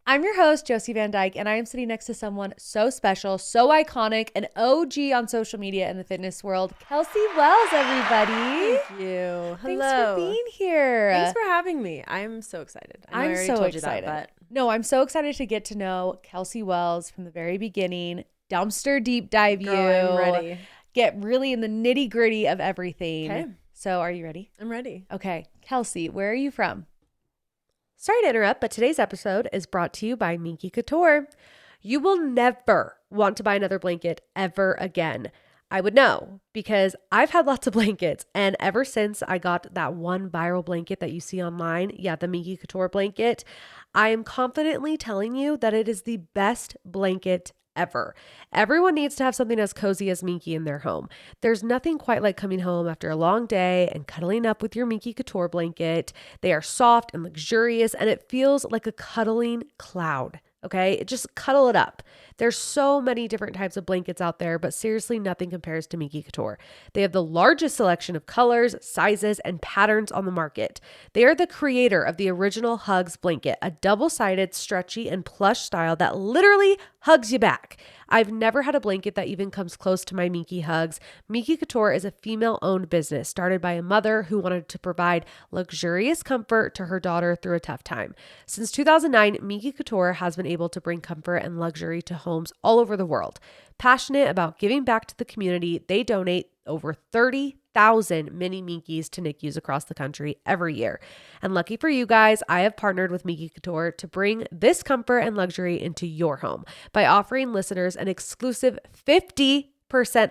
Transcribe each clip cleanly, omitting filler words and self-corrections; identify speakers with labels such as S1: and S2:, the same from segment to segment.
S1: I'm your host, Josie Van Dyke, and I am sitting next to someone so special, so iconic, an OG on social media in the fitness world, Kelsey Wells, everybody.
S2: Thank you. Hello.
S1: Thanks for being here.
S2: Thanks for having me. I'm so excited. I know I already told you that, but
S1: no, I'm so excited to get to know Kelsey Wells from the very beginning. Dumpster deep dive you.
S2: I'm ready.
S1: Get really in the nitty gritty of everything.
S2: Okay.
S1: So are you ready?
S2: I'm ready.
S1: Okay. Kelsey, where are you from?
S3: Sorry to interrupt, but today's episode is brought to you by Minky Couture. You will never want to buy another blanket ever again. I would know because I've had lots of blankets, and ever since I got that one viral blanket that you see online, the Minky Couture blanket, I am confidently telling you that it is the best blanket ever. Everyone needs to have something as cozy as Minky in their home. There's nothing quite like coming home after a long day and cuddling up with your Minky Couture blanket. They are soft and luxurious, and it feels like a cuddling cloud. Okay, just cuddle it up. There's so many different types of blankets out there, but seriously, nothing compares to Minky Couture. They have the largest selection of colors, sizes, and patterns on the market. They are the creator of the original Hugs blanket, a double-sided, stretchy, and plush style that literally hugs you back. I've never had a blanket that even comes close to my Minky Hugs. Minky Couture is a female-owned business started by a mother who wanted to provide luxurious comfort to her daughter through a tough time. Since 2009, Minky Couture has been able to bring comfort and luxury to homes all over the world. Passionate about giving back to the community, they donate over 30,000 mini Minkies to NICUs across the country every year. And lucky for you guys, I have partnered with Minky Couture to bring this comfort and luxury into your home by offering listeners an exclusive 50%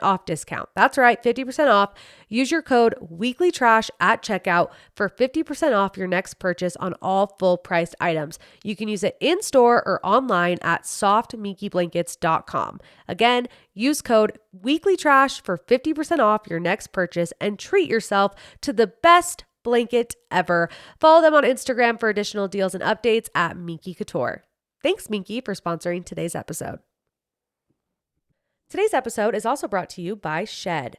S3: off discount. That's right, 50% off. Use your code weeklytrash at checkout for 50% off your next purchase on all full priced items. You can use it in store or online at softminkyblankets.com. Again, use code weeklytrash for 50% off your next purchase and treat yourself to the best blanket ever. Follow them on Instagram for additional deals and updates at Minky Couture. Thanks, Minky, for sponsoring today's episode. Today's episode is also brought to you by Shed,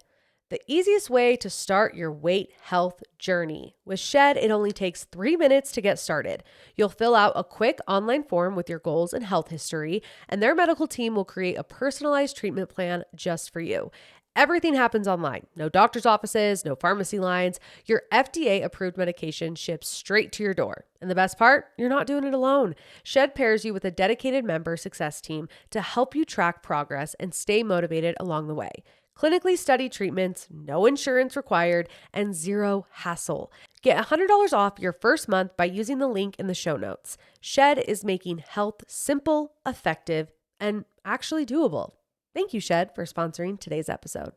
S3: the easiest way to start your weight health journey. With Shed, it only takes 3 minutes to get started. You'll fill out a quick online form with your goals and health history, and their medical team will create a personalized treatment plan just for you. Everything happens online. No doctor's offices, no pharmacy lines. Your FDA-approved medication ships straight to your door. And the best part, you're not doing it alone. Shed pairs you with a dedicated member success team to help you track progress and stay motivated along the way. Clinically studied treatments, no insurance required, and zero hassle. Get $100 off your first month by using the link in the show notes. Shed is making health simple, effective, and actually doable. Thank you, Shed, for sponsoring today's episode.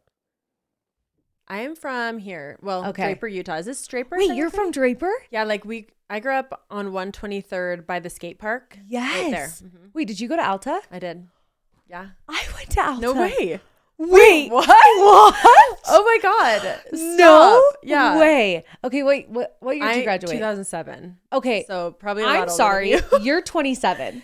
S2: I am from here. Well, Draper, Utah. Is this Draper?
S1: Wait, you're from Draper?
S2: Yeah, I grew up on 123rd by the skate park.
S1: Yes.
S2: Right there. Mm-hmm.
S1: Wait, did you go to Alta?
S2: I did. Yeah.
S1: I went to Alta.
S2: No way.
S1: Wait,
S2: what?
S1: What?
S2: Oh my God.
S1: No
S2: Yeah.
S1: way. Okay, wait, what year did you graduate?
S2: 2007.
S1: Okay.
S2: So probably a lot older
S1: sorry.
S2: than you.
S1: You're 27.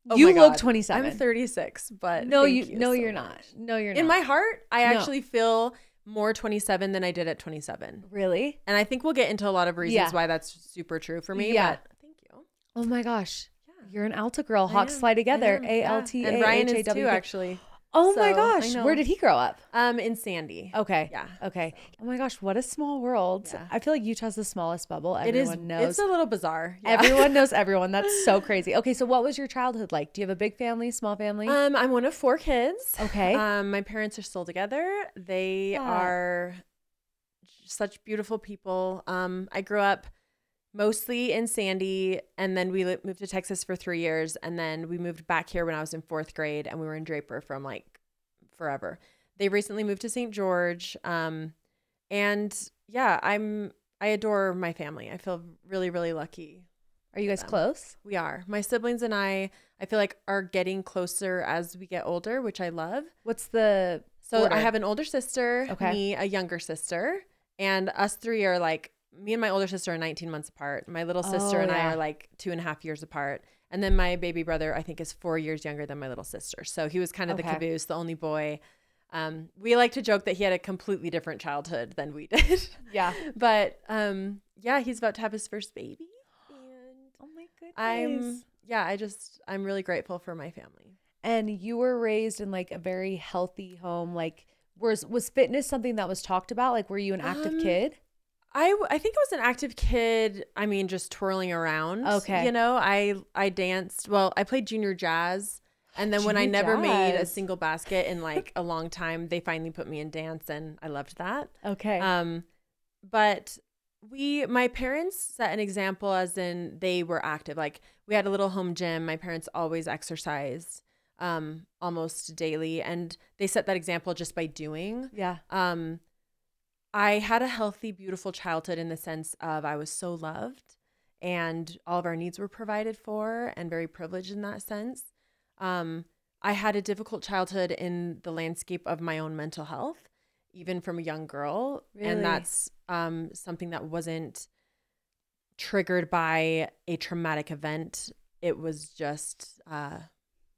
S2: Oh
S1: you
S2: my
S1: look
S2: God.
S1: 27.
S2: I'm 36, but
S1: no,
S2: thank you
S1: no,
S2: so
S1: you're
S2: much.
S1: not. No, you're not.
S2: In my heart, I
S1: No.
S2: actually feel more 27 than I did at 27.
S1: Really?
S2: And I think we'll get into a lot of reasons why that's super true for me.
S1: Yeah.
S2: But thank you.
S1: Oh my gosh.
S2: Yeah.
S1: You're an Alta girl.
S2: I
S1: Hawks
S2: am.
S1: fly together.
S2: I am.
S1: ALTA.
S2: Yeah. And Ryan is too, actually.
S1: Oh my
S2: So,
S1: gosh.
S2: I know.
S1: Where did he grow up?
S2: In Sandy.
S1: Okay.
S2: Yeah.
S1: Okay. Oh my gosh, what a small world.
S2: Yeah.
S1: I feel like Utah's the smallest bubble.
S2: It is.
S1: Everyone knows.
S2: It's a little bizarre. Yeah.
S1: Everyone knows everyone. That's so crazy. Okay, so what was your childhood like? Do you have a big family, small family?
S2: I'm one of 4 kids.
S1: Okay.
S2: My parents are still together. They are such beautiful people. I grew up mostly in Sandy, and then we moved to Texas for 3 years, and then we moved back here when I was in 4th grade, and we were in Draper from like forever. They recently moved to St. George, and yeah, I adore my family. I feel really, really lucky.
S1: Are you guys close?
S2: We are. My siblings and I feel like are getting closer as we get older, which I love.
S1: What's the
S2: So
S1: order?
S2: I have an older sister,
S1: Okay.
S2: me, a younger sister, and us 3 are like, me and my older sister are 19 months apart. My little sister and I are like 2.5 years apart. And then my baby brother, I think, is 4 years younger than my little sister. So he was kind of the caboose, the only boy. We like to joke that he had a completely different childhood than we did.
S1: Yeah.
S2: But yeah, he's about to have his first baby. And
S1: Oh my goodness.
S2: yeah, I'm really grateful for my family.
S1: And you were raised in like a very healthy home. Like, was fitness something that was talked about? Like, were you an active
S2: Um,
S1: kid?
S2: I think I was an active kid. I mean, just twirling around.
S1: Okay.
S2: You know, I danced. Well, I played junior jazz, and then when I
S1: Junior
S2: never made a
S1: jazz.
S2: single basket in like a long time, they finally put me in dance, and I loved that.
S1: Okay.
S2: But my parents set an example, as in they were active. Like we had a little home gym. My parents always exercised, almost daily, and they set that example just by doing.
S1: Yeah.
S2: I had a healthy, beautiful childhood in the sense of I was so loved and all of our needs were provided for and very privileged in that sense. I had a difficult childhood in the landscape of my own mental health, even from a young girl.
S1: Really?
S2: And that's something that wasn't triggered by a traumatic event. It was just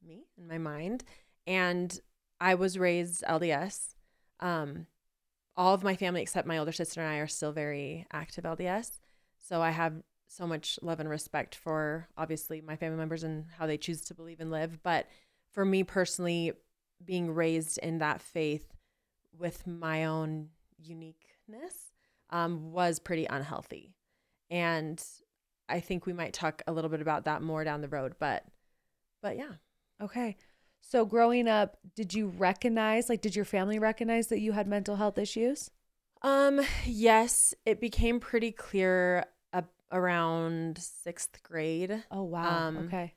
S2: me in my mind. And I was raised LDS. All of my family except my older sister and I are still very active LDS. So I have so much love and respect for obviously my family members and how they choose to believe and live. But for me personally, being raised in that faith with my own uniqueness was pretty unhealthy. And I think we might talk a little bit about that more down the road. But yeah.
S1: Okay. So growing up, did you recognize, like, did your family recognize that you had mental health issues?
S2: Yes, it became pretty clear around 6th grade.
S1: Oh, wow. Okay.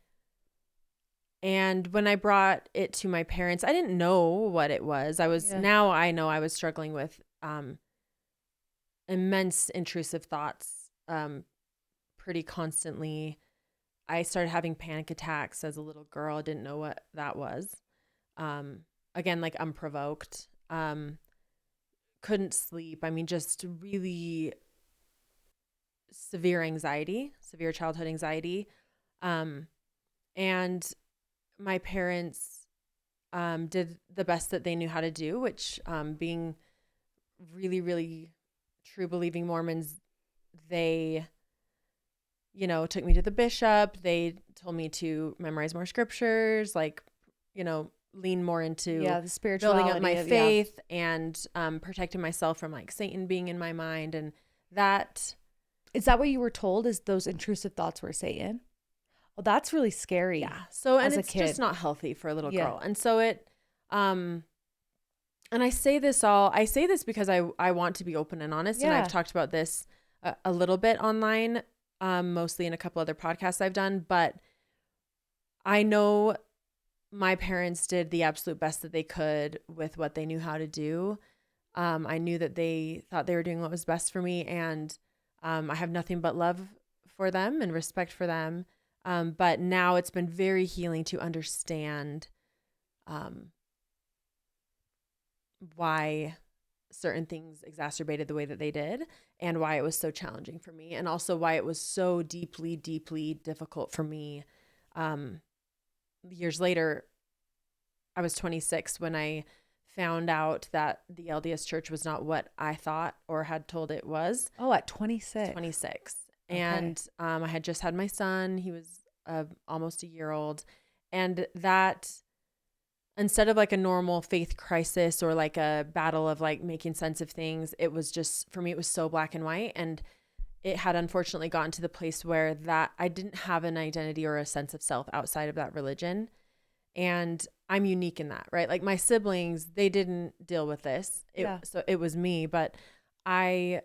S2: And when I brought it to my parents, I didn't know what it was. Now I know I was struggling with immense intrusive thoughts pretty constantly. I started having panic attacks as a little girl. I didn't know what that was. Again, like unprovoked. Couldn't sleep. I mean, just really severe anxiety, severe childhood anxiety. And my parents did the best that they knew how to do, which being really, really true believing Mormons, they took me to the bishop. They told me to memorize more scriptures, like, lean more into
S1: the spirituality,
S2: building up my faith and protecting myself from like Satan being in my mind. And that.
S1: Is that what you were told, is those intrusive thoughts were Satan? Well, that's really scary.
S2: Yeah. So, and it's
S1: kid.
S2: just not healthy for a little girl. And so and I say this because I want to be open and honest. And I've talked about this a little bit online, mostly in a couple other podcasts I've done, but I know my parents did the absolute best that they could with what they knew how to do. I knew that they thought they were doing what was best for me, and I have nothing but love for them and respect for them. But now it's been very healing to understand why certain things exacerbated the way that they did, and why it was so challenging for me, and also why it was so deeply, deeply difficult for me. Years later, I was 26 when I found out that the LDS church was not what I thought or had told it was.
S1: Oh, at 26.
S2: 26.
S1: Okay.
S2: And I had just had my son. He was almost a year old. And that, instead of like a normal faith crisis or like a battle of like making sense of things, it was just, for me, it was so black and white. And it had unfortunately gotten to the place where that I didn't have an identity or a sense of self outside of that religion. And I'm unique in that, right? Like my siblings, they didn't deal with this. So it was me, but I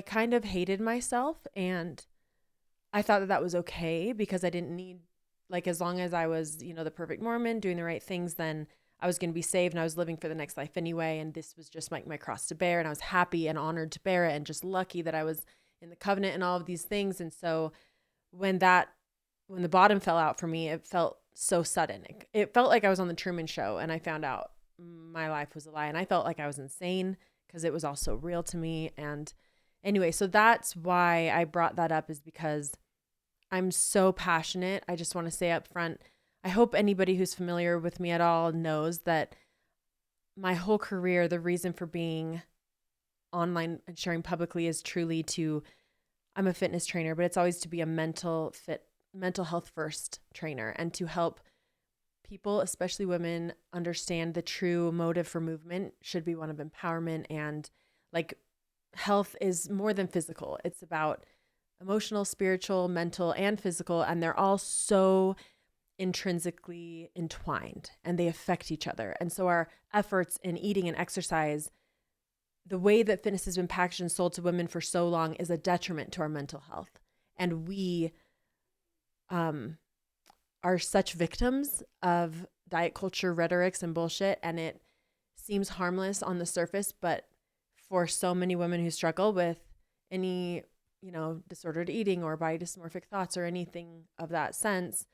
S2: kind of hated myself, and I thought that was okay because I didn't need, like, as long as I was, the perfect Mormon doing the right things, then I was going to be saved and I was living for the next life anyway. And this was just like my cross to bear. And I was happy and honored to bear it and just lucky that I was in the covenant and all of these things. And so when the bottom fell out for me, it felt so sudden. It felt like I was on the Truman Show and I found out my life was a lie, and I felt like I was insane because it was all so real to me. And anyway, so that's why I brought that up, is because I'm so passionate. I just want to say up front, I hope anybody who's familiar with me at all knows that my whole career, the reason for being online and sharing publicly is truly to, I'm a fitness trainer, but it's always to be a mental health first trainer and to help people, especially women, understand the true motive for movement should be one of empowerment, and like health is more than physical. It's about emotional, spiritual, mental, and physical, and they're all so intrinsically entwined and they affect each other. And so our efforts in eating and exercise, the way that fitness has been packaged and sold to women for so long, is a detriment to our mental health. And we are such victims of diet culture rhetorics and bullshit, and it seems harmless on the surface, but for so many women who struggle with any, disordered eating or body dysmorphic thoughts or anything of that sense,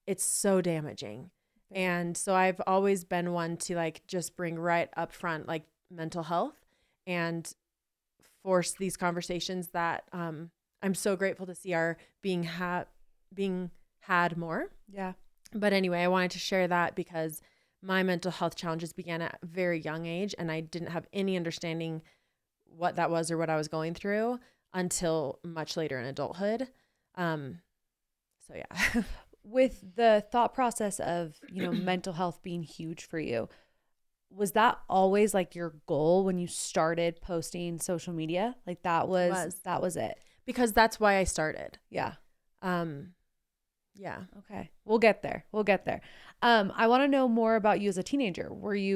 S2: it's so damaging. And so I've always been one to like just bring right up front like mental health and force these conversations that I'm so grateful to see are being had more.
S1: Yeah.
S2: But anyway, I wanted to share that because my mental health challenges began at a very young age, and I didn't have any understanding what that was or what I was going through until much later in adulthood. So yeah.
S1: With the thought process of, mental health being huge for you, was that always like your goal when you started posting social media? Like that was it.
S2: Because that's why I started.
S1: Yeah.
S2: Yeah.
S1: Okay. We'll get there. I want to know more about you as a teenager.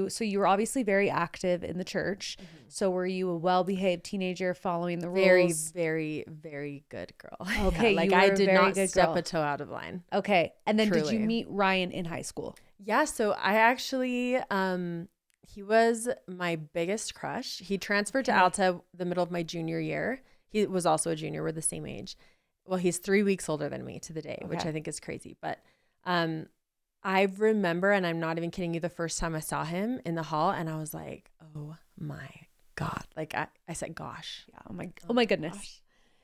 S1: So you were obviously very active in the church. Mm-hmm. So were you a well-behaved teenager following the rules?
S2: Very, very, very good girl.
S1: Okay.
S2: Yeah, like I did not step a toe out of line.
S1: Okay. And then
S2: Truly.
S1: Did you meet Ryan in high school?
S2: Yeah. So I actually, he was my biggest crush. He transferred to Alta the middle of my junior year. He was also a junior. We're the same age. Well, he's 3 weeks older than me to the day, which I think is crazy. But I remember, and I'm not even kidding you, the first time I saw him in the hall, and I was like, oh my God. Like I said, gosh.
S1: Yeah. Oh my goodness.
S2: Gosh.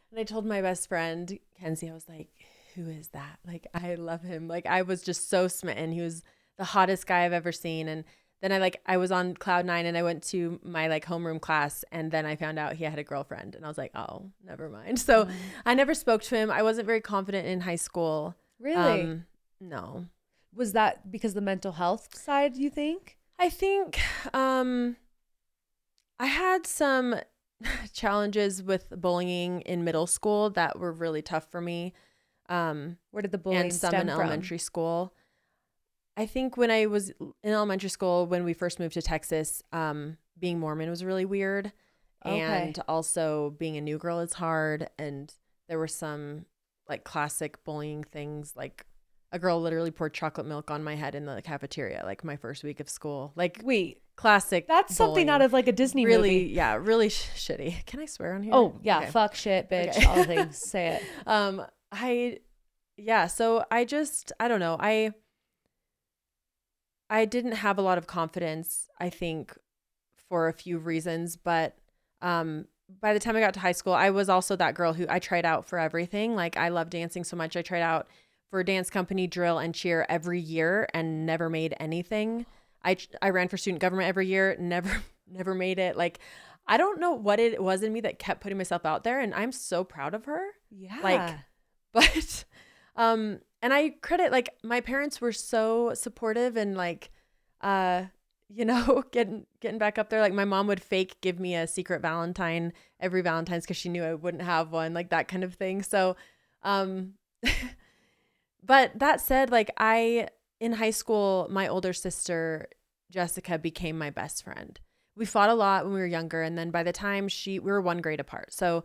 S2: And I told my best friend, Kenzie, I was like, who is that? Like, I love him. Like, I was just so smitten. He was the hottest guy I've ever seen. And then I was on cloud nine, and I went to my like homeroom class, and then I found out he had a girlfriend, and I was like, oh, never mind. So I never spoke to him. I wasn't very confident in high school.
S1: Really?
S2: No.
S1: Was that because the mental health side, you think?
S2: I think I had some challenges with bullying in middle school that were really tough for me.
S1: Where did the bullying
S2: and some
S1: stem
S2: in
S1: from?
S2: Elementary school. I think when I was in elementary school, when we first moved to Texas, being Mormon was really weird.
S1: Okay.
S2: And also being a new girl is hard. And there were some like classic bullying things, like a girl literally poured chocolate milk on my head in the cafeteria, like my first week of school. Like,
S1: wait,
S2: classic.
S1: That's
S2: bullying.
S1: something out of like a Disney
S2: really,
S1: movie.
S2: Yeah, really shitty. Can I swear on here?
S1: Oh yeah,
S2: Okay.
S1: fuck, shit, bitch,
S2: Okay.
S1: all things. Say it.
S2: So I don't know. I didn't have a lot of confidence, I think, for a few reasons. But by the time I got to high school, I was also that girl who I tried out for everything. Like, I love dancing so much. I tried out for dance company, drill, and cheer every year and never made anything. I ran for student government every year, never made it. Like, I don't know what it was in me that kept putting myself out there, and I'm so proud of her.
S1: Yeah.
S2: Like, but and I credit, like, my parents were so supportive and like getting back up there. Like, my mom would fake give me a secret Valentine every Valentine's because she knew I wouldn't have one, like that kind of thing. So but that said, like, in high school, my older sister Jessica became my best friend. We fought a lot when we were younger, and then by the time we were 1 grade apart. So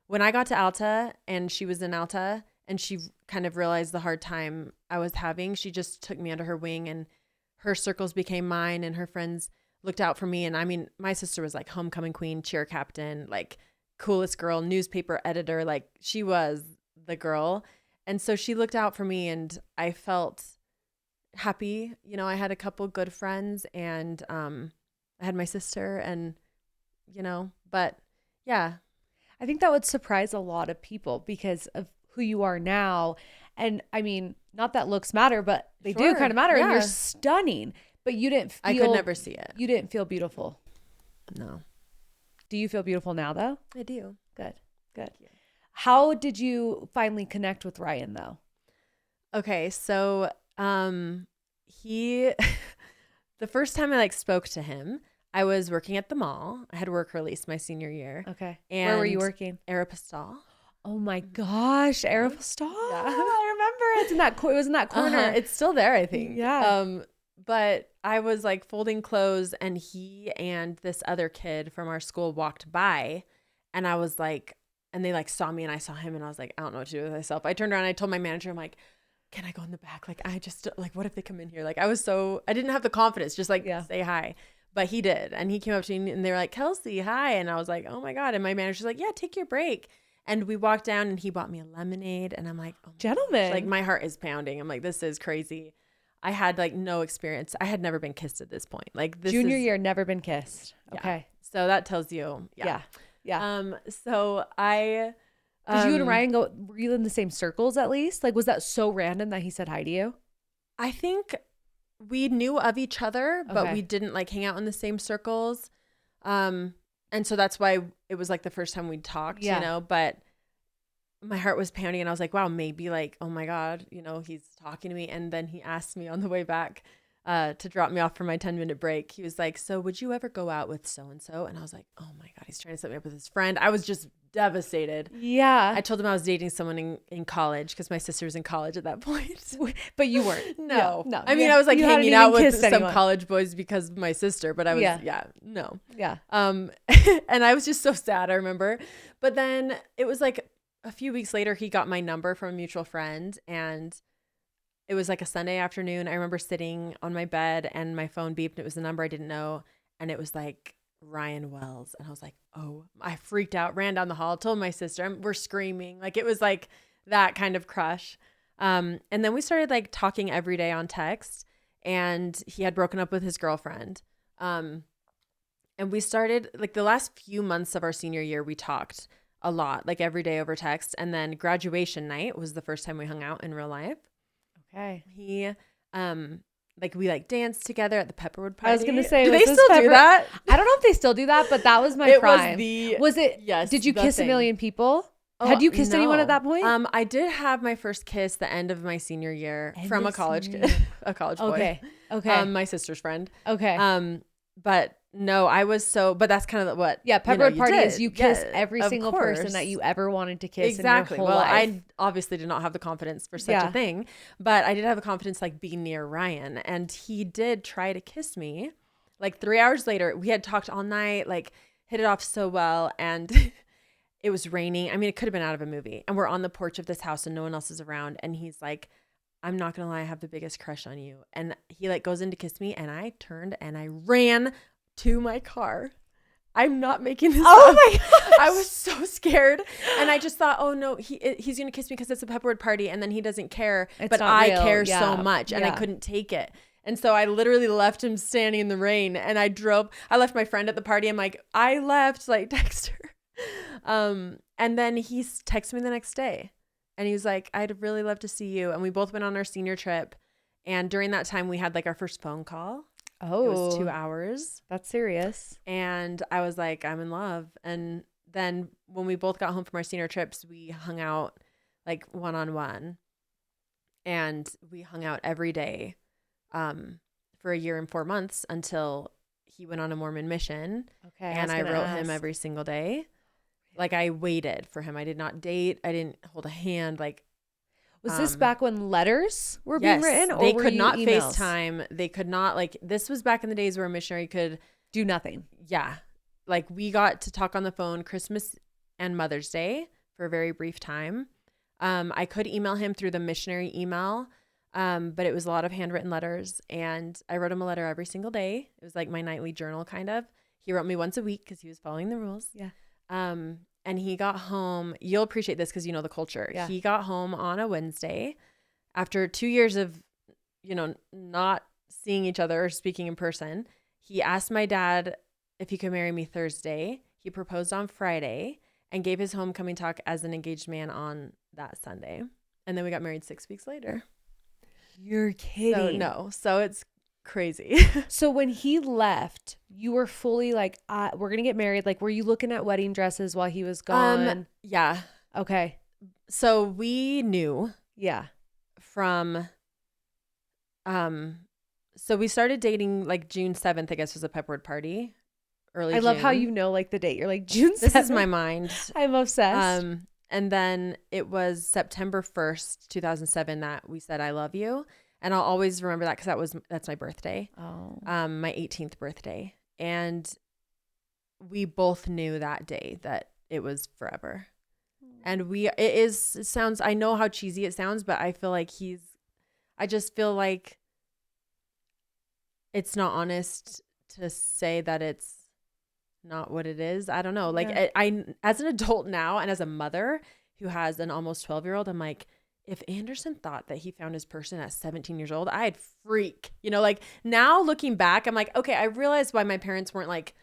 S2: when I got to Alta and she was in Alta and she kind of realized the hard time I was having, she just took me under her wing, and her circles became mine, and her friends looked out for me. And I mean, my sister was like homecoming queen, cheer captain, like coolest girl, newspaper editor. Like, she was the girl. And so she looked out for me, and I felt happy. I had a couple good friends, and I had my sister, and but yeah.
S1: I think that would surprise a lot of people because of who you are now. And I mean, not that looks matter, but they do kind of matter.
S2: Yeah.
S1: And you're stunning, but you didn't feel,
S2: I could never see it.
S1: You didn't feel beautiful.
S2: No.
S1: Do you feel beautiful now though?
S2: I do.
S1: Good. How did you finally connect with Ryan though?
S2: Okay, so he the first time I like spoke to him, I was working at the mall. I had work release my senior year.
S1: Okay.
S2: And
S1: where were you working?
S2: Aeropostale.
S1: Oh my gosh, Aeropostale. Yeah. I remember it's in that it was in that corner.
S2: It's still there, I think.
S1: Yeah.
S2: But I was like folding clothes, and he and this other kid from our school walked by, and I was like, and they like saw me and I saw him, and I was like, I don't know what to do with myself. I turned around and I told my manager, I'm like, can I go in the back? Like, I just like, what if they come in here? Like, I didn't have the confidence, just like say hi. But he did. And he came up to me and they were like, Kelsey, hi. And I was like, oh my God. And my manager's like, yeah, take your break. And we walked down and he bought me a lemonade. And I'm like, oh
S1: gentlemen.
S2: Like, my heart is pounding. I'm like, this is crazy. I had like no experience. I had never been kissed at this point. Like this
S1: junior year, never been kissed. Okay.
S2: So that tells you.
S1: Yeah.
S2: So I.
S1: Did you and Ryan were you in the same circles at least? Like, was that so random that he said hi to you?
S2: I think we knew of each other, but we didn't like hang out in the same circles. And so that's why it was like the first time we talked, you know, but my heart was pounding and I was like, wow, maybe like, oh my God, you know, he's talking to me. And then he asked me on the way back to drop me off for my 10-minute break. He was like, so would you ever go out with so-and-so? And I was like, oh my God, he's trying to set me up with his friend. I was just devastated.
S1: Yeah.
S2: I told him I was dating someone in college because my sister was in college at that point.
S1: But you weren't.
S2: No. I mean, I was like hanging out with some college boys because of my sister, but I was, no.
S1: Yeah.
S2: And I was just so sad, I remember. But then it was like a few weeks later, he got my number from a mutual friend, and it was like a Sunday afternoon. I remember sitting on my bed and my phone beeped. It was the number I didn't know. And it was like Ryan Wells. And I was like, oh, I freaked out, ran down the hall, told my sister, we're screaming. Like it was like that kind of crush. And then we started like talking every day on text, and he had broken up with his girlfriend. And we started like the last few months of our senior year, we talked a lot, like every day over text. And then graduation night was the first time we hung out in real life.
S1: Okay.
S2: He, like we like danced together at the Pepperwood party.
S1: I was gonna say,
S2: do they still do that?
S1: I don't know if they still do that, but that was my prime. Was it?
S2: Yes.
S1: Did you kiss a million people?
S2: Oh,
S1: had you kissed anyone at that point?
S2: I did have my first kiss the end of my senior year from a college boy.
S1: Okay.
S2: My sister's friend.
S1: Okay.
S2: But no, I was but that's kind of what.
S1: Yeah, Pepperwood party is you kiss every single person that you ever wanted to kiss in your whole life.
S2: I obviously did not have the confidence for such a thing, but I did have the confidence like being near Ryan, and he did try to kiss me. Like 3 hours later, we had talked all night, like hit it off so well, and it was raining. I mean, it could have been out of a movie, and we're on the porch of this house and no one else is around, and he's like, I'm not gonna lie, I have the biggest crush on you. And he like goes in to kiss me, and I turned and I ran to my car. I'm not making this up.
S1: My gosh.
S2: I was so scared, and I just thought, oh no, he's gonna kiss me because it's a Pepperwood party, and then he doesn't care, but I care so much, and I couldn't take it. And so I literally left him standing in the rain, and I left my friend at the party. I'm like, I left, like text her. And then he texted me the next day. And he was like, I'd really love to see you. And we both went on our senior trip. And during that time, we had like our first phone call.
S1: Oh.
S2: It was 2 hours.
S1: That's serious.
S2: And I was like, I'm in love. And then when we both got home from our senior trips, we hung out like one-on-one. And we hung out every day for a year and 4 months until he went on a Mormon mission.
S1: Okay.
S2: And I wrote him every single day. Like I waited for him. I did not date. I didn't hold a hand. Like,
S1: was this back when letters were
S2: yes,
S1: being written? Or
S2: they
S1: were
S2: could
S1: you
S2: not
S1: emails?
S2: FaceTime. They could not like. This was back in the days where a missionary could
S1: do nothing.
S2: Yeah, like we got to talk on the phone Christmas and Mother's Day for a very brief time. I could email him through the missionary email, but it was a lot of handwritten letters, and I wrote him a letter every single day. It was like my nightly journal, kind of. He wrote me once a week because he was following the rules.
S1: Yeah.
S2: And he got home. You'll appreciate this because you know the culture. Yeah. He got home on a Wednesday after 2 years of, not seeing each other or speaking in person. He asked my dad if he could marry me Thursday. He proposed on Friday and gave his homecoming talk as an engaged man on that Sunday. And then we got married 6 weeks later.
S1: You're kidding.
S2: So it's crazy.
S1: So when he left, you were fully like, we're going to get married. Like, were you looking at wedding dresses while he was gone?
S2: Yeah.
S1: Okay.
S2: So we knew
S1: Yeah.
S2: from, so we started dating like June 7th, I guess was a Pepperwood party. Early
S1: I love
S2: June.
S1: how you know like the date. You're like June 7th.
S2: This is my mind.
S1: I'm obsessed.
S2: And then it was September 1st, 2007 that we said, I love you. And I'll always remember that because that's my birthday.
S1: Oh.
S2: My 18th birthday. And we both knew that day that it was forever. And I know how cheesy it sounds, but I feel like I just feel like it's not honest to say that it's not what it is. I don't know. Like I as an adult now and as a mother who has an almost 12-year-old, I'm like, if Anderson thought that he found his person at 17 years old, I'd freak. You know, like now looking back, I'm like, okay, I realized why my parents weren't like,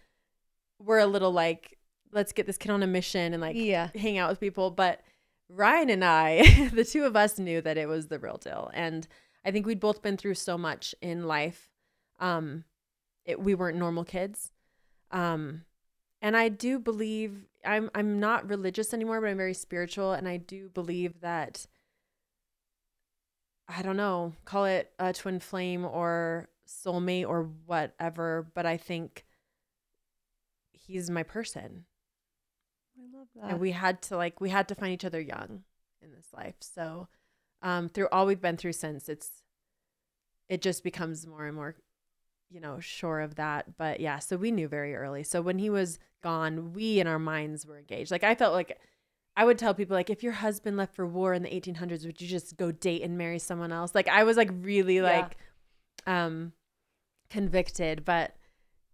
S2: we're a little like, let's get this kid on a mission and like hang out with people. But Ryan and I, the two of us knew that it was the real deal. And I think we'd both been through so much in life. We weren't normal kids. And I do believe I'm not religious anymore, but I'm very spiritual. And I do believe that, I don't know, call it a twin flame or soulmate or whatever. But I think he's my person.
S1: I love that.
S2: And we had to find each other young in this life. So, through all we've been through since, it just becomes more and more, sure of that. But yeah, so we knew very early. So when he was gone, we in our minds were engaged. Like I felt like I would tell people like, if your husband left for war in the 1800s, would you just go date and marry someone else? Like I was like really like convicted, but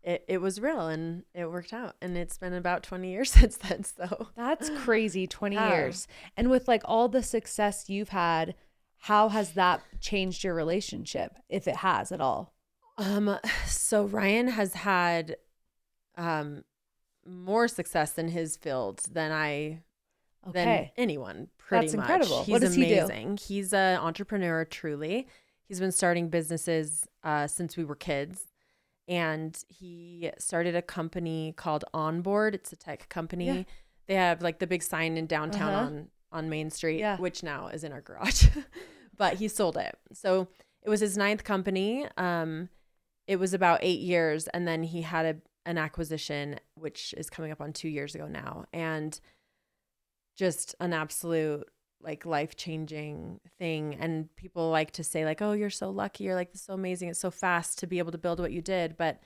S2: it was real and it worked out. And it's been about 20 years since then. So
S1: that's crazy. 20 years. And with like all the success you've had, how has that changed your relationship, if it has at all?
S2: So Ryan has had more success in his field than anyone, pretty
S1: That's
S2: much.
S1: incredible.
S2: He's
S1: what does
S2: amazing.
S1: He do?
S2: He's an entrepreneur, truly. He's been starting businesses since we were kids. And he started a company called Onboard. It's a tech company. Yeah. They have like the big sign in downtown on Main Street, which now is in our garage. But he sold it. So it was his 9th company. It was about 8 years. And then he had an acquisition, which is coming up on 2 years ago now. And just an absolute like life-changing thing. And people like to say like, oh, you're so lucky. You're like, this is so amazing. It's so fast to be able to build what you did. But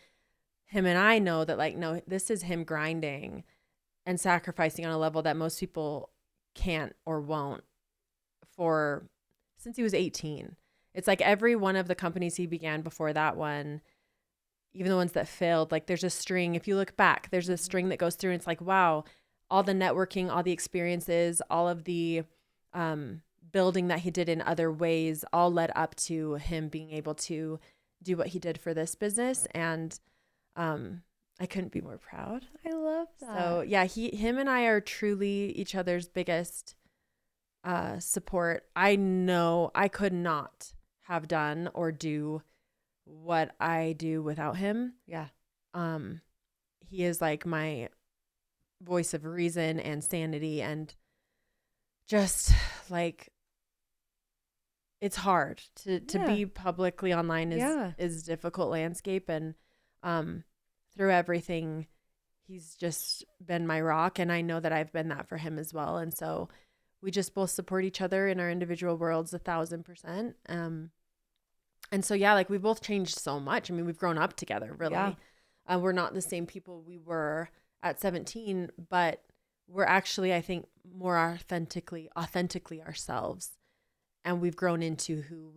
S2: him and I know that like, no, this is him grinding and sacrificing on a level that most people can't or won't since he was 18. It's like every one of the companies he began before that one, even the ones that failed, like there's a string. If you look back, there's a string that goes through and it's like, wow, all the networking, all the experiences, all of the building that he did in other ways all led up to him being able to do what he did for this business. And I couldn't be more proud.
S1: I love that.
S2: So yeah, him and I are truly each other's biggest support. I know I could not have done or do what I do without him.
S1: Yeah.
S2: He is like my voice of reason and sanity, and just like it's hard to be publicly online is difficult landscape, and through everything he's just been my rock, and I know that I've been that for him as well. And so we just both support each other in our individual worlds 1,000%. And so, yeah, like we both changed so much. I mean, we've grown up together, really. Yeah. We're not the same people we were at 17, but we're actually, I think, more authentically ourselves. And we've grown into who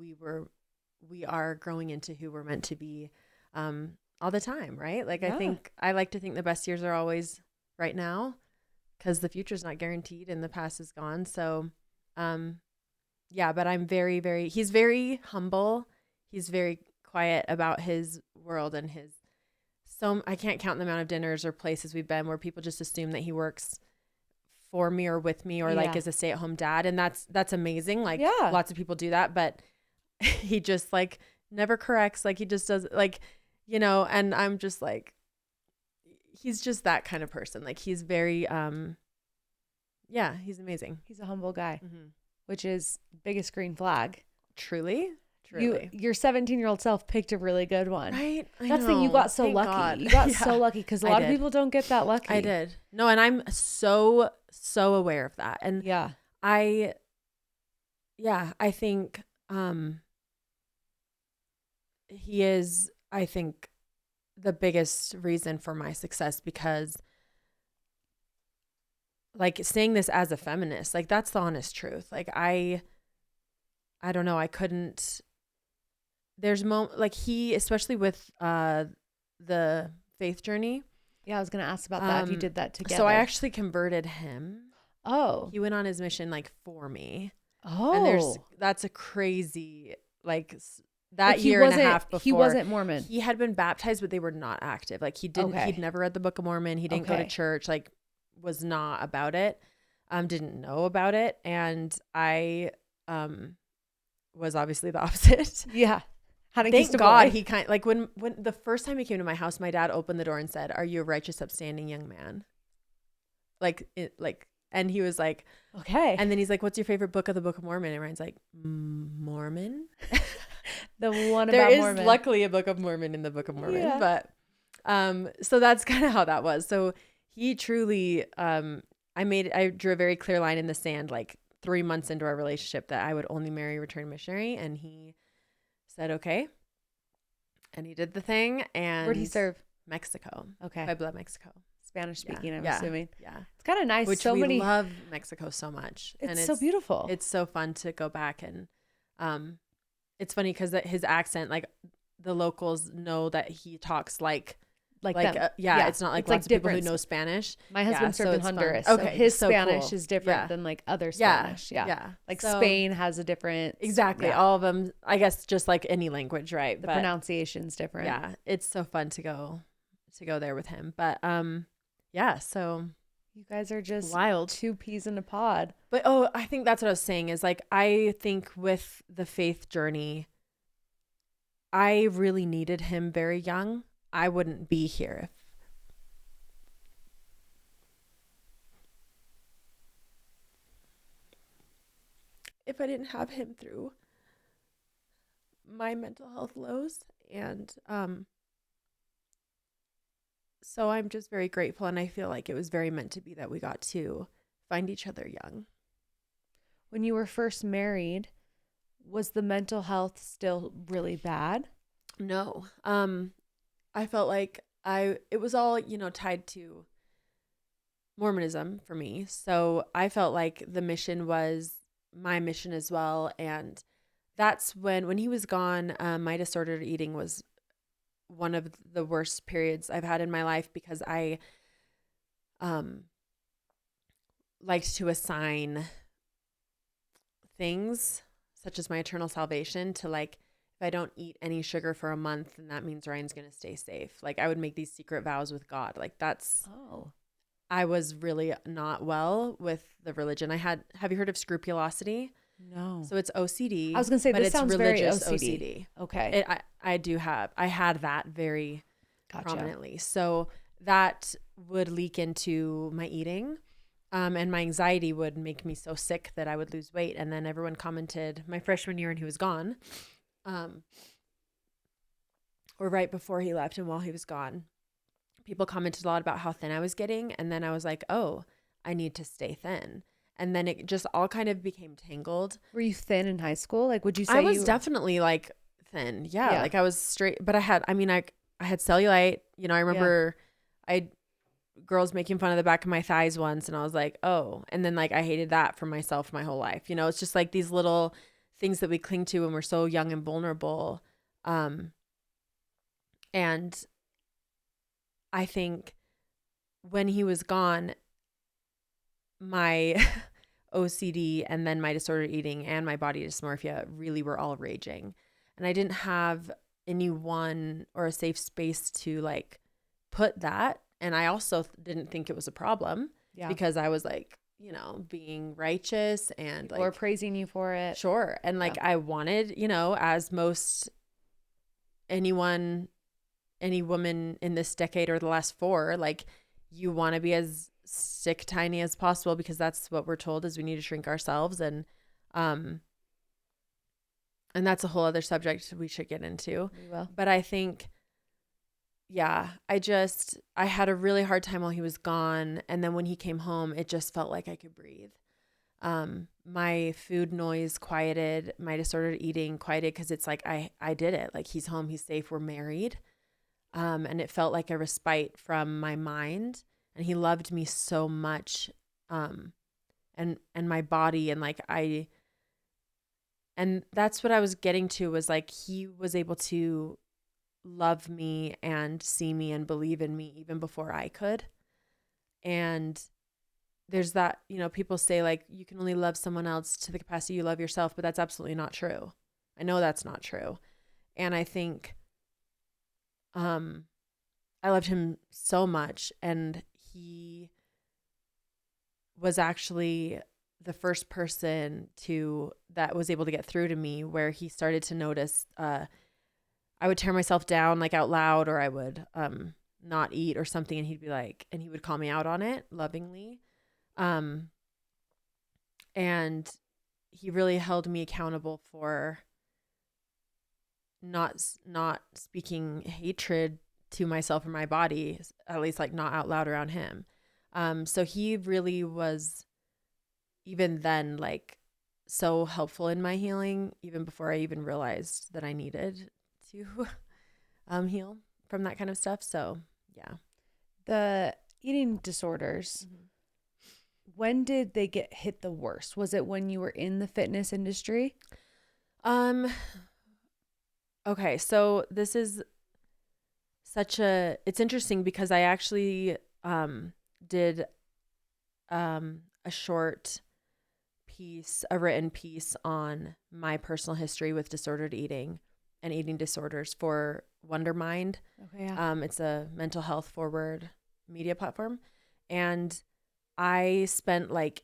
S2: we are growing into who we're meant to be all the time, right? Like, I like to think the best years are always right now, because the future's not guaranteed and the past is gone. So, but I'm very, very, he's very humble. He's very quiet about his world and I can't count the amount of dinners or places we've been where people just assume that he works for me or with me or like is a stay-at-home dad. And that's amazing. Like lots of people do that, but he just like never corrects. Like he just does like, you know, and I'm just like, he's just that kind of person. Like he's very, yeah, he's amazing.
S1: He's a humble guy, which is biggest green flag.
S2: Truly.
S1: Your 17-year-old self picked a really good one.
S2: Right?
S1: That's the thing. You got so
S2: Thank
S1: lucky.
S2: God.
S1: You got so lucky because a lot of people don't get that lucky.
S2: I did. No, and I'm so aware of that. And I think he is, I think, the biggest reason for my success because like saying this as a feminist, like that's the honest truth. Like I don't know. I couldn't, there's like he, especially with the faith journey.
S1: Yeah, I was going to ask about that if you did that together.
S2: So I actually converted him.
S1: Oh.
S2: He went on his mission like for me.
S1: Oh.
S2: And that's a crazy, like that year and a half before.
S1: He wasn't Mormon.
S2: He had been baptized, but they were not active. Like he'd never read the Book of Mormon. He didn't go to church, like was not about it. Didn't know about it. And I was obviously the opposite.
S1: Yeah.
S2: Thank God he like when the first time he came to my house, my dad opened the door and said, "Are you a righteous, upstanding young man?" And he was like,
S1: okay.
S2: And then he's like, "What's your favorite book of the Book of Mormon?" And Ryan's like, "Mormon."
S1: The one
S2: there
S1: about
S2: is
S1: Mormon.
S2: Luckily a Book of Mormon in the Book of Mormon, but so that's kind of how that was. So he truly, I drew a very clear line in the sand, like 3 months into our relationship, that I would only marry a return missionary, and he said okay, and he did the thing. And
S1: where'd he serve?
S2: Mexico.
S1: Okay,
S2: Puebla, Mexico.
S1: Spanish speaking, I'm assuming.
S2: Yeah,
S1: it's kind of nice.
S2: Which we love Mexico so much.
S1: It's so beautiful.
S2: It's so fun to go back, and it's funny because his accent, like the locals know that he talks like them. It's not like lots of people who know Spanish.
S1: My husband served in Honduras,
S2: okay,
S1: so his
S2: so
S1: Spanish
S2: cool.
S1: is different than like other Spanish. Like so, Spain has a different
S2: all of them. I guess just like any language, right?
S1: The pronunciation's different.
S2: Yeah, it's so fun to go there with him. But so
S1: you guys are just
S2: wild,
S1: 2 peas in a pod.
S2: But I think that's what I was saying is like I think with the faith journey, I really needed him very young. I wouldn't be here if I didn't have him through my mental health lows. And so I'm just very grateful, and I feel like it was very meant to be that we got to find each other young.
S1: When you were first married, was the mental health still really bad?
S2: No. I felt like it was all, tied to Mormonism for me. So I felt like the mission was my mission as well. And that's when he was gone, my disordered eating was one of the worst periods I've had in my life, because I liked to assign things such as my eternal salvation to like, if I don't eat any sugar for a month, then that means Ryan's going to stay safe. Like I would make these secret vows with God. Like I was really not well with the religion. Have you heard of scrupulosity?
S1: No.
S2: So it's OCD.
S1: I was going to say, this sounds very
S2: OCD.
S1: Okay.
S2: I had that very prominently. So that would leak into my eating. And my anxiety would make me so sick that I would lose weight. And then everyone commented my freshman year, and he was gone. Or right before he left and while he was gone, people commented a lot about how thin I was getting. And then I was like, oh, I need to stay thin. And then it just all kind of became tangled.
S1: Were you thin in high school? Like, would you say
S2: I was definitely like thin? Yeah. Like I was straight, but I had cellulite, I remember I had girls making fun of the back of my thighs once, and I was like, oh, and then like, I hated that for myself my whole life. It's just like these little things that we cling to when we're so young and vulnerable. And I think when he was gone, my OCD and then my disordered eating and my body dysmorphia really were all raging. And I didn't have anyone or a safe space to like put that. And I also didn't think it was a problem because I was like, being righteous and
S1: people were praising you for it.
S2: Sure. And like I wanted, as most any woman in this decade or the last 4, like you want to be as stick tiny as possible because that's what we're told is we need to shrink ourselves. And that's a whole other subject we should get into.
S1: We will.
S2: But I think, yeah, I had a really hard time while he was gone. And then when he came home, it just felt like I could breathe. My food noise quieted, my disordered eating quieted, because it's like I did it. Like he's home, he's safe, we're married. And it felt like a respite from my mind. And he loved me so much. And my body, and like and that's what I was getting to, was like he was able to love me and see me and believe in me even before I could. And there's that, people say like you can only love someone else to the capacity you love yourself, but that's absolutely not true. I know that's not true. And I think I loved him so much, and he was actually the first person that was able to get through to me, where he started to notice I would tear myself down like out loud, or I would not eat or something, and he'd be like, and he would call me out on it lovingly. And he really held me accountable for not speaking hatred to myself or my body, at least like not out loud around him. So he really was, even then, like so helpful in my healing, even before I even realized that I needed to heal from that kind of stuff. So yeah.
S1: The eating disorders, when did they hit the worst? Was it when you were in the fitness industry?
S2: Okay, so this is it's interesting because I actually did a short piece, a written piece on my personal history with disordered eating and eating disorders for Wondermind.
S1: Okay, yeah.
S2: It's a mental health forward media platform. And I spent like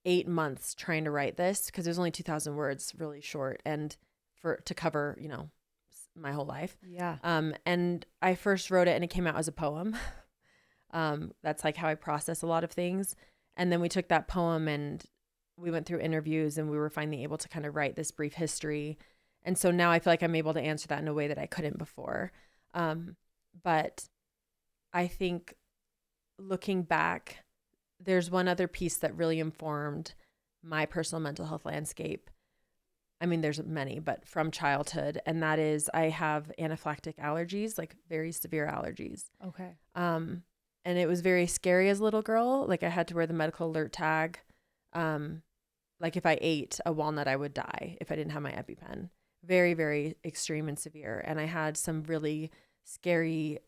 S2: 8 months trying to write this because it was only 2,000 words, really short, and to cover, my whole life.
S1: Yeah.
S2: And I first wrote it and it came out as a poem. That's like how I process a lot of things. And then we took that poem and we went through interviews, and we were finally able to kind of write this brief history. And so now I feel like I'm able to answer that in a way that I couldn't before. But I think looking back, there's one other piece that really informed my personal mental health landscape. I mean, there's many, but from childhood. And that is, I have anaphylactic allergies, like very severe allergies.
S1: Okay.
S2: And it was very scary as a little girl. Like I had to wear the medical alert tag. Like if I ate a walnut, I would die if I didn't have my EpiPen. Very, very extreme and severe. And I had some really scary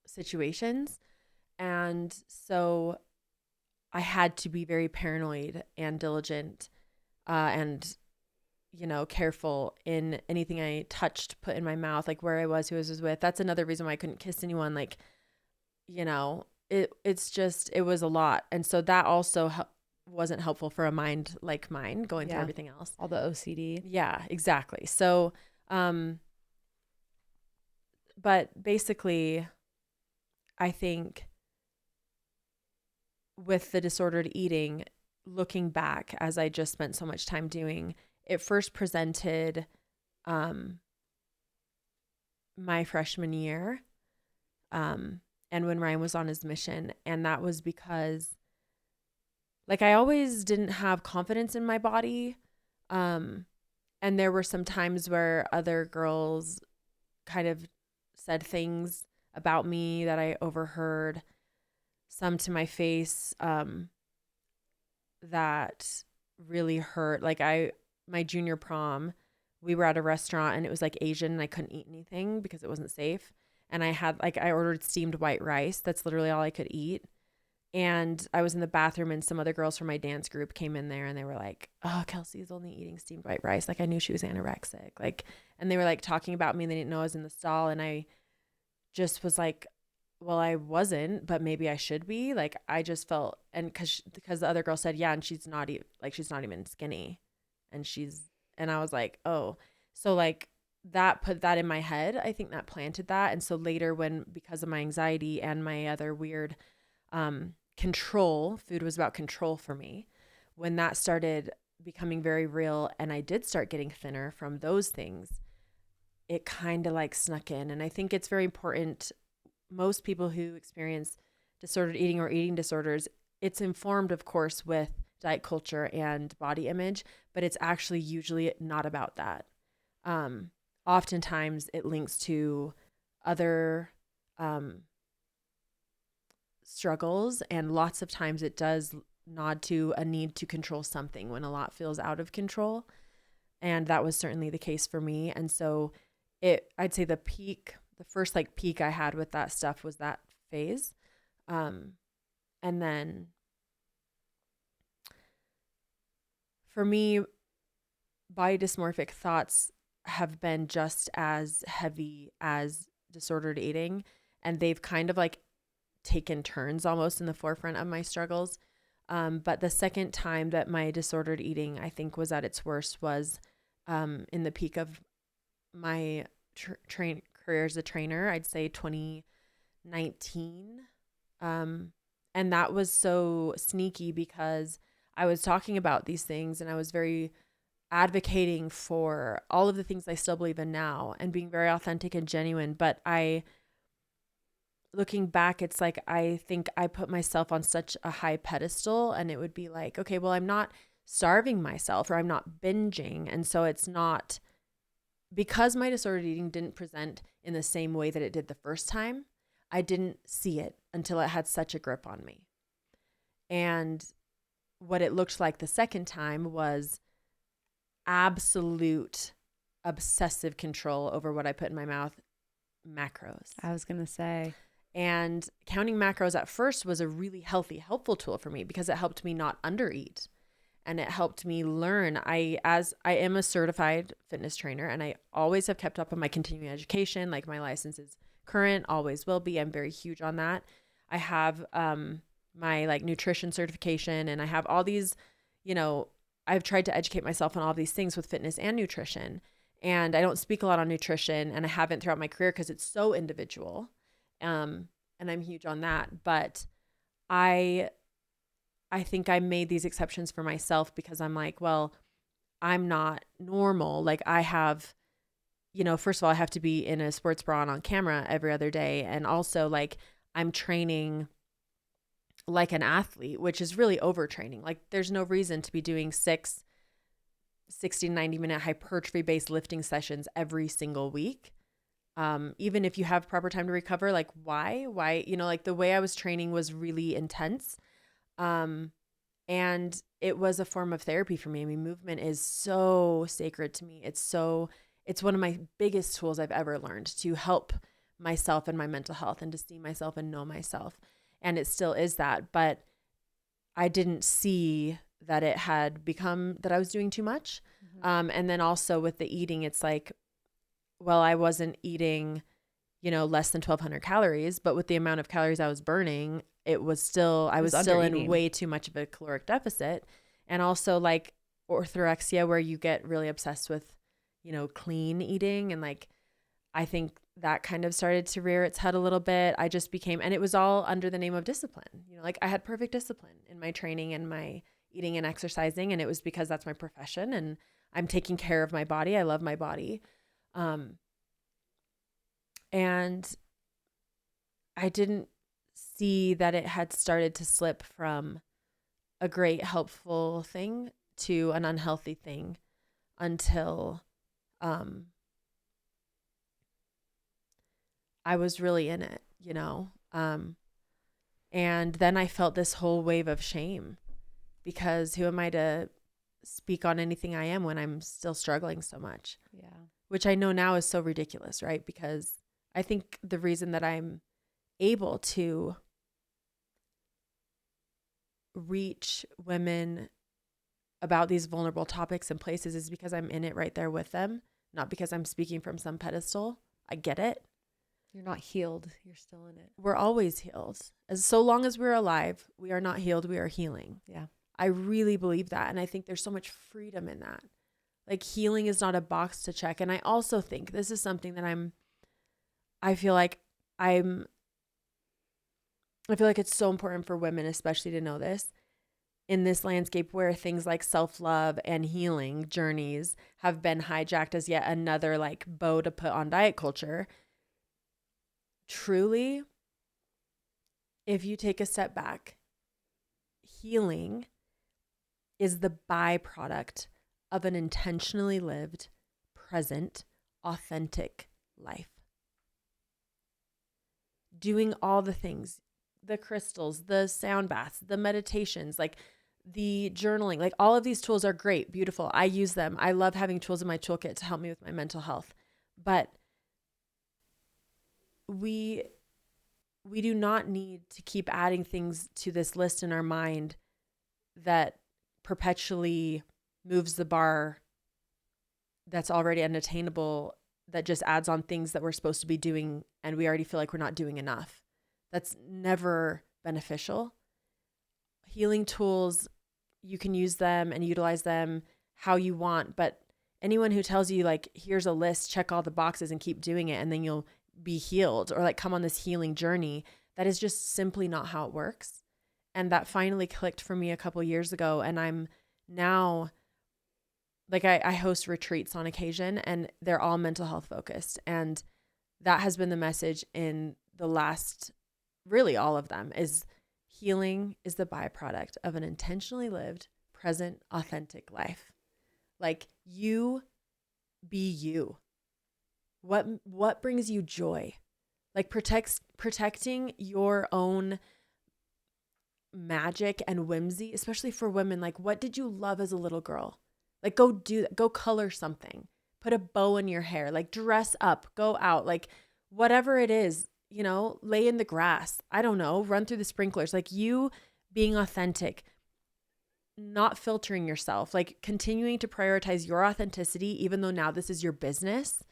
S2: situations. And so I had to be very paranoid and diligent and, careful in anything I touched, put in my mouth, like where I was, who I was with. That's another reason why I couldn't kiss anyone. Like, it was a lot. And so that also wasn't helpful for a mind like mine going through everything else.
S1: All the OCD.
S2: Yeah, exactly. So, but basically, I think with the disordered eating, looking back, as I just spent so much time doing, it first presented my freshman year and when Ryan was on his mission. And that was because like I always didn't have confidence in my body. And there were some times where other girls kind of said things about me that I overheard, some to my face that really hurt. Like my junior prom, we were at a restaurant and it was like Asian and I couldn't eat anything because it wasn't safe. And I ordered steamed white rice. That's literally all I could eat. And I was in the bathroom and some other girls from my dance group came in there and they were like, "Oh, Kelsey's only eating steamed white rice." Like I knew she was anorexic. Like, and they were like talking about me and they didn't know I was in the stall. And I just was like, well, I wasn't, but maybe I should be. Like, I just felt, and because the other girl said, yeah, and she's not even skinny. And I was like, oh. So like that put that in my head. I think that planted that. And so later because of my anxiety and my other weird control, food was about control for me. When that started becoming very real and I did start getting thinner from those things, it kind of like snuck in. And I think it's very important. Most people who experience disordered eating or eating disorders, it's informed, of course, with diet culture and body image, but it's actually usually not about that. Oftentimes it links to other struggles, and lots of times it does nod to a need to control something when a lot feels out of control. And that was certainly the case for me. And so I'd say the first like peak I had with that stuff was that phase. And then for me, body dysmorphic thoughts have been just as heavy as disordered eating. And they've kind of like taken turns almost in the forefront of my struggles. But the second time that my disordered eating, I think, was at its worst was in the peak of my career as a trainer, I'd say 2019. And that was so sneaky because I was talking about these things and I was very advocating for all of the things I still believe in now and being very authentic and genuine. But looking back, it's like, I think I put myself on such a high pedestal, and it would be like, okay, well, I'm not starving myself or I'm not binging. And so it's not, because my disordered eating didn't present in the same way that it did the first time, I didn't see it until it had such a grip on me. And what it looked like the second time was absolute obsessive control over what I put in my mouth, macros.
S1: I was going to say.
S2: And counting macros at first was a really healthy, helpful tool for me because it helped me not undereat. And it helped me learn. I am a certified fitness trainer, and I always have kept up on my continuing education. Like, my license is current, always will be. I'm very huge on that. I have my like nutrition certification, and I have all these, I've tried to educate myself on all these things with fitness and nutrition. And I don't speak a lot on nutrition, and I haven't throughout my career because it's so individual. And I'm huge on that. But I think I made these exceptions for myself because I'm like, well, I'm not normal. Like, I have, first of all, I have to be in a sports bra and on camera every other day. And also, like, I'm training like an athlete, which is really overtraining. Like, there's no reason to be doing 6 60 to 90 minute hypertrophy based lifting sessions every single week. Even if you have proper time to recover, like, why, like, the way I was training was really intense. And it was a form of therapy for me. I mean, movement is so sacred to me. It's one of my biggest tools I've ever learned to help myself and my mental health and to see myself and know myself. And it still is that, but I didn't see that it had become that I was doing too much. Mm-hmm. And then also with the eating, it's like, well, I wasn't eating, less than 1,200 calories, but with the amount of calories I was burning, I was still in way too much of a caloric deficit. And also like orthorexia, where you get really obsessed with, clean eating. And like, I think that kind of started to rear its head a little bit. I just became, and it was all under the name of discipline. Like, I had perfect discipline in my training and my eating and exercising. And it was because that's my profession and I'm taking care of my body. I love my body. And I didn't see that it had started to slip from a great helpful thing to an unhealthy thing until I was really in it, and then I felt this whole wave of shame because who am I to speak on anything I am when I'm still struggling so much?
S1: Yeah.
S2: Which I know now is so ridiculous, right? Because I think the reason that I'm able to reach women about these vulnerable topics and places is because I'm in it right there with them, not because I'm speaking from some pedestal. I get it.
S1: You're not healed. You're still in it.
S2: We're always healed. So long as we're alive, we are not healed. We are healing.
S1: Yeah.
S2: I really believe that. And I think there's so much freedom in that. Like healing is not a box to check. And I also think this is something that I feel like it's so important for women, especially to know this in this landscape where things like self-love and healing journeys have been hijacked as yet another like bow to put on diet culture. Truly, if you take a step back, healing is the byproduct of an intentionally lived, present, authentic life. Doing all the things, the crystals, the sound baths, the meditations, like the journaling, like all of these tools are great, beautiful. I use them. I love having tools in my toolkit to help me with my mental health. But we do not need to keep adding things to this list in our mind that perpetually moves the bar that's already unattainable, that just adds on things that we're supposed to be doing and we already feel like we're not doing enough. That's never beneficial. Healing tools, you can use them and utilize them how you want, but anyone who tells you like, here's a list, check all the boxes and keep doing it and then you'll be healed, or like come on this healing journey, that is just simply not how it works. And that finally clicked for me a couple years ago. And I'm now like, I host retreats on occasion and they're all mental health focused. And that has been the message in the last, really all of them, is healing is the byproduct of an intentionally lived, present, authentic life. Like, you be you. What brings you joy? Like protecting your own magic and whimsy, especially for women. Like, what did you love as a little girl? Like, go color something, put a bow in your hair, like dress up, go out, like whatever it is, you know, lay in the grass. I don't know, run through the sprinklers, like you being authentic, not filtering yourself, like continuing to prioritize your authenticity, even though now this is your business,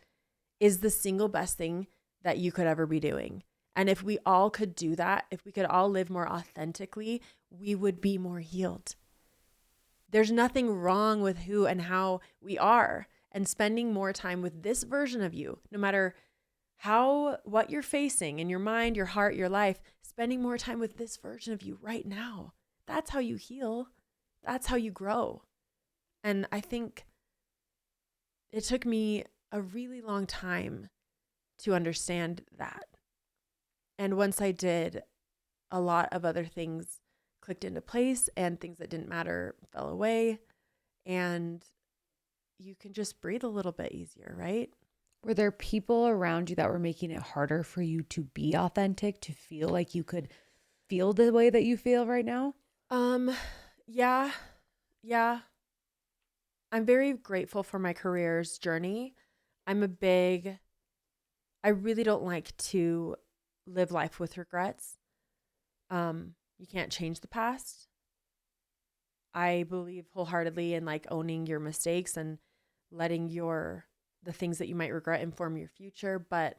S2: is the single best thing that you could ever be doing. And if we all could do that, if we could all live more authentically, we would be more healed. There's nothing wrong with who and how we are, and spending more time with this version of you, no matter what you're facing in your mind, your heart, your life, spending more time with this version of you right now. That's how you heal. That's how you grow. And I think it took me a really long time to understand that. And once I did, a lot of other things clicked into place and things that didn't matter fell away. And you can just breathe a little bit easier, right?
S1: Were there people around you that were making it harder for you to be authentic, to feel like you could feel the way that you feel right now?
S2: Yeah. I'm very grateful for my career's journey. I really don't like to live life with regrets. You can't change the past. I believe wholeheartedly in like owning your mistakes and letting the things that you might regret inform your future. But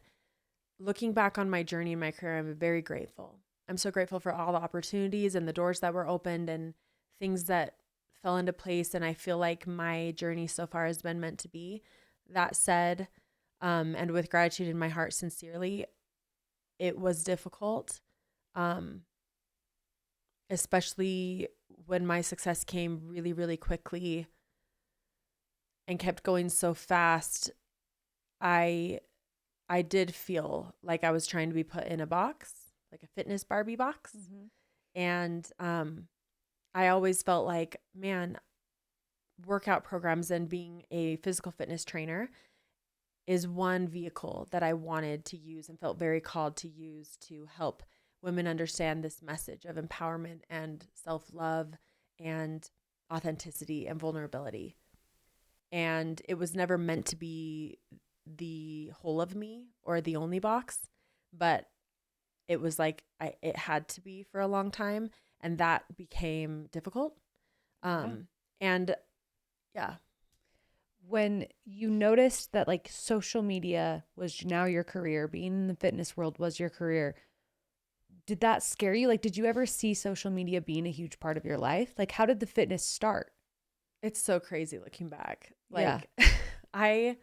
S2: looking back on my journey in my career, I'm very grateful. I'm so grateful for all the opportunities and the doors that were opened and things that fell into place. And I feel like my journey so far has been meant to be. That said, and with gratitude in my heart, sincerely, it was difficult. Especially when my success came really, really quickly and kept going so fast. I did feel like I was trying to be put in a box, like a fitness Barbie box. Mm-hmm. And I always felt like, man, workout programs and being a physical fitness trainer is one vehicle that I wanted to use and felt very called to use to help women understand this message of empowerment and self-love and authenticity and vulnerability. And it was never meant to be the whole of me or the only box, but it was like it had to be for a long time, and that became difficult. And yeah.
S1: When you noticed that like social media was now your career, being in the fitness world was your career, did that scare you? Like, did you ever see social media being a huge part of your life? Like, how did the fitness start?
S2: It's so crazy looking back. Like I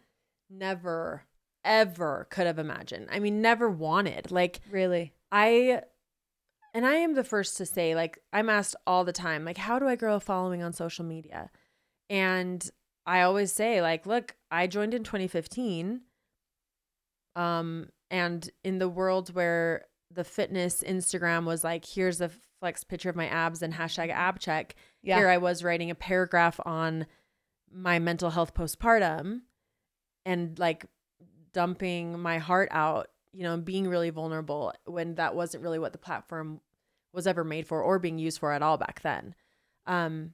S2: never, ever could have imagined. I mean, never wanted. Like
S1: Really?
S2: I am the first to say, like, I'm asked all the time, like, how do I grow a following on social media? And I always say, like, look, I joined in 2015. And in the world where the fitness Instagram was like, here's a flex picture of my abs and hashtag ab check.
S1: Yeah.
S2: Here I was writing a paragraph on my mental health postpartum and like dumping my heart out, you know, and being really vulnerable when that wasn't really what the platform was ever made for or being used for at all back then. And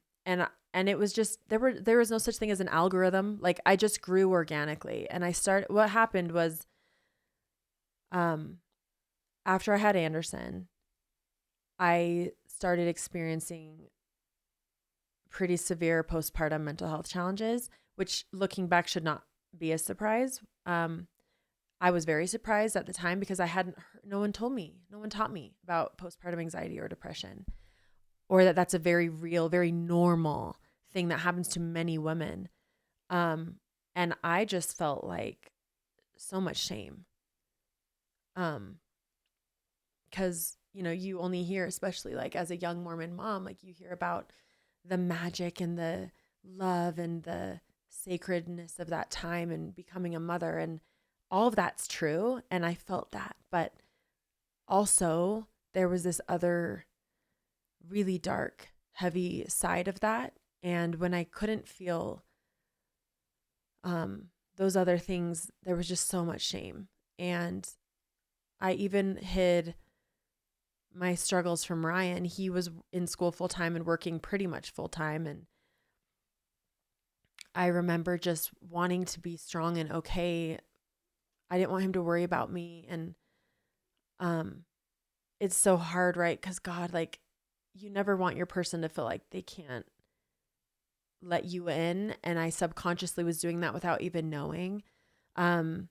S2: it was just, there was no such thing as an algorithm. Like I just grew organically. And what happened was, after I had Anderson, I started experiencing pretty severe postpartum mental health challenges, which looking back should not be a surprise. I was very surprised at the time because no one taught me about postpartum anxiety or depression, or that's a very real, very normal thing that happens to many women. And I just felt like so much shame. Because, you know, you only hear, especially like as a young Mormon mom, like you hear about the magic and the love and the sacredness of that time and becoming a mother, and all of that's true. And I felt that, but also there was this other really dark, heavy side of that. And when I couldn't feel those other things, there was just so much shame. And I even hid my struggles from Ryan. He was in school full time and working pretty much full time. And I remember just wanting to be strong and okay. I didn't want him to worry about me. And it's so hard, right? Because God, like, you never want your person to feel like they can't let you in. And I subconsciously was doing that without even knowing during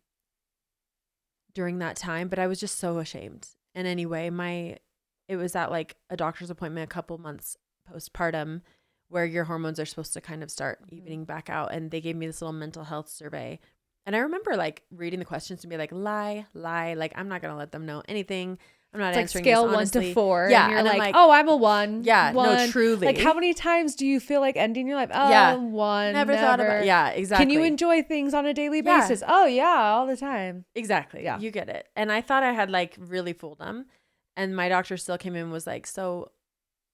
S2: that time. But I was just so ashamed. And anyway, it was at like a doctor's appointment a couple months postpartum where your hormones are supposed to kind of start evening back out. And they gave me this little mental health survey. And I remember like reading the questions and be like, lie. Like, I'm not going to let them know anything. I'm not answering
S1: like scale
S2: this honestly.
S1: 1 to 4.
S2: Yeah.
S1: And you're
S2: I'm
S1: like, oh, I'm a 1.
S2: Yeah.
S1: 1.
S2: No, truly.
S1: Like, how many times do you feel like ending your life? Oh,
S2: yeah.
S1: 1.
S2: Never thought about. Yeah, exactly.
S1: Can you enjoy things on a daily basis? Oh, yeah, all the time.
S2: Exactly. Yeah. You get it. And I thought I had like really fooled them. And my doctor still came in and was like, so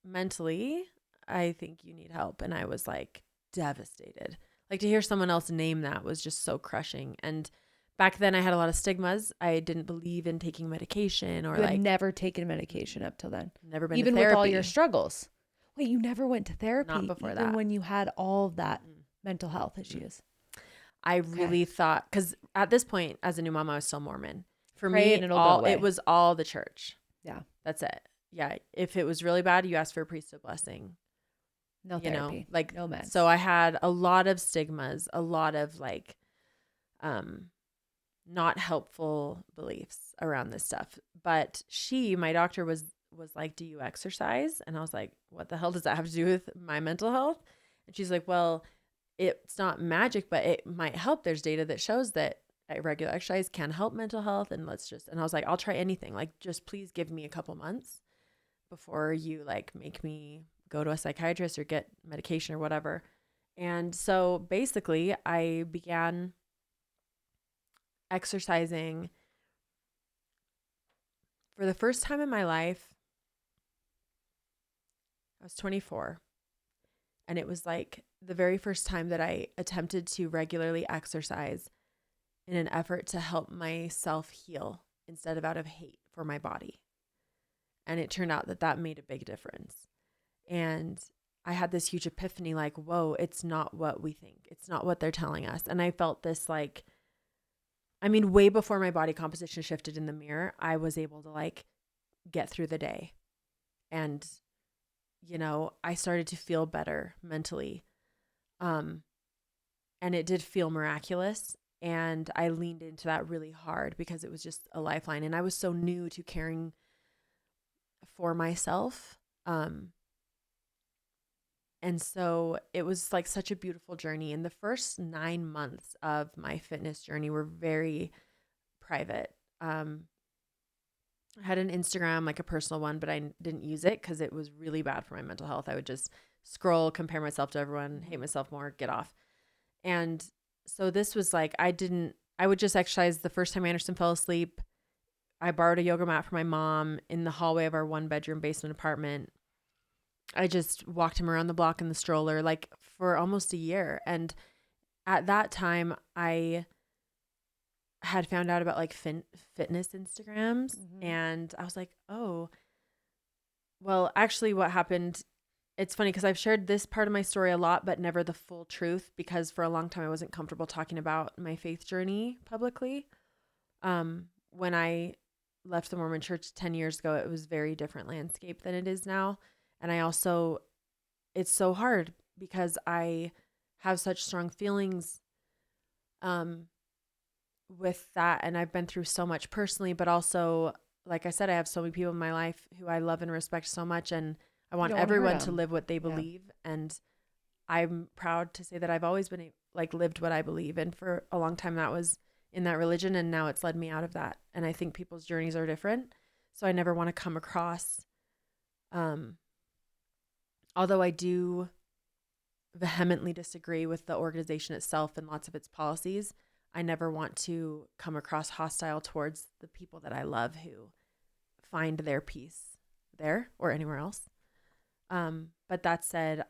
S2: mentally, I think you need help. And I was like devastated. Like to hear someone else name that was just so crushing. And back then I had a lot of stigmas. I didn't believe in taking medication or
S1: you had never taken medication up till then.
S2: Never been
S1: even
S2: to therapy.
S1: With all your struggles. Wait, you never went to therapy?
S2: Not before
S1: even
S2: that.
S1: When you had all of that mental health issues.
S2: I really thought, because at this point as a new mom, I was still Mormon. For
S1: Pray
S2: me,
S1: and it'll go away.
S2: it was all the church.
S1: Yeah.
S2: That's it. Yeah. If it was really bad, you asked for a priesthood blessing.
S1: No therapy.
S2: Like
S1: no meds.
S2: So I had a lot of stigmas, a lot of like not helpful beliefs around this stuff. But my doctor was like, do you exercise? And I was like, what the hell does that have to do with my mental health? And she's like, well, it's not magic, but it might help. There's data that shows that regular exercise can help mental health. And I was like, I'll try anything. Like, just please give me a couple months before you like make me go to a psychiatrist or get medication or whatever. And so basically I began exercising for the first time in my life. I was 24. And it was like the very first time that I attempted to regularly exercise in an effort to help myself heal instead of out of hate for my body. And it turned out that made a big difference. And I had this huge epiphany, like, whoa, it's not what we think. It's not what they're telling us. And I felt this like, I mean, way before my body composition shifted in the mirror, I was able to like get through the day. And, you know, I started to feel better mentally. And it did feel miraculous. And I leaned into that really hard because it was just a lifeline. And I was so new to caring for myself. And so it was like such a beautiful journey. And the first 9 months of my fitness journey were very private. I had an Instagram, like a personal one, but I didn't use it because it was really bad for my mental health. I would just scroll, compare myself to everyone, hate myself more, get off. And so this was like, I would just exercise the first time Anderson fell asleep. I borrowed a yoga mat from my mom in the hallway of our 1-bedroom basement apartment. I just walked him around the block in the stroller, like for almost a year. And at that time, I had found out about like fitness Instagrams. And I was like, oh, well, actually what happened, it's funny because I've shared this part of my story a lot, but never the full truth, because for a long time I wasn't comfortable talking about my faith journey publicly. When I left the Mormon church 10 years ago, it was a very different landscape than it is now. And I also, it's so hard because I have such strong feelings with that. And I've been through so much personally, but also, like I said, I have so many people in my life who I love and respect so much. And I want everyone to live what they believe. Yeah. And I'm proud to say that I've always been like lived what I believe. And for a long time that was in that religion. And now it's led me out of that. And I think people's journeys are different. So I never want to come across, although I do vehemently disagree with the organization itself and lots of its policies, I never want to come across hostile towards the people that I love who find their peace there or anywhere else. But that said,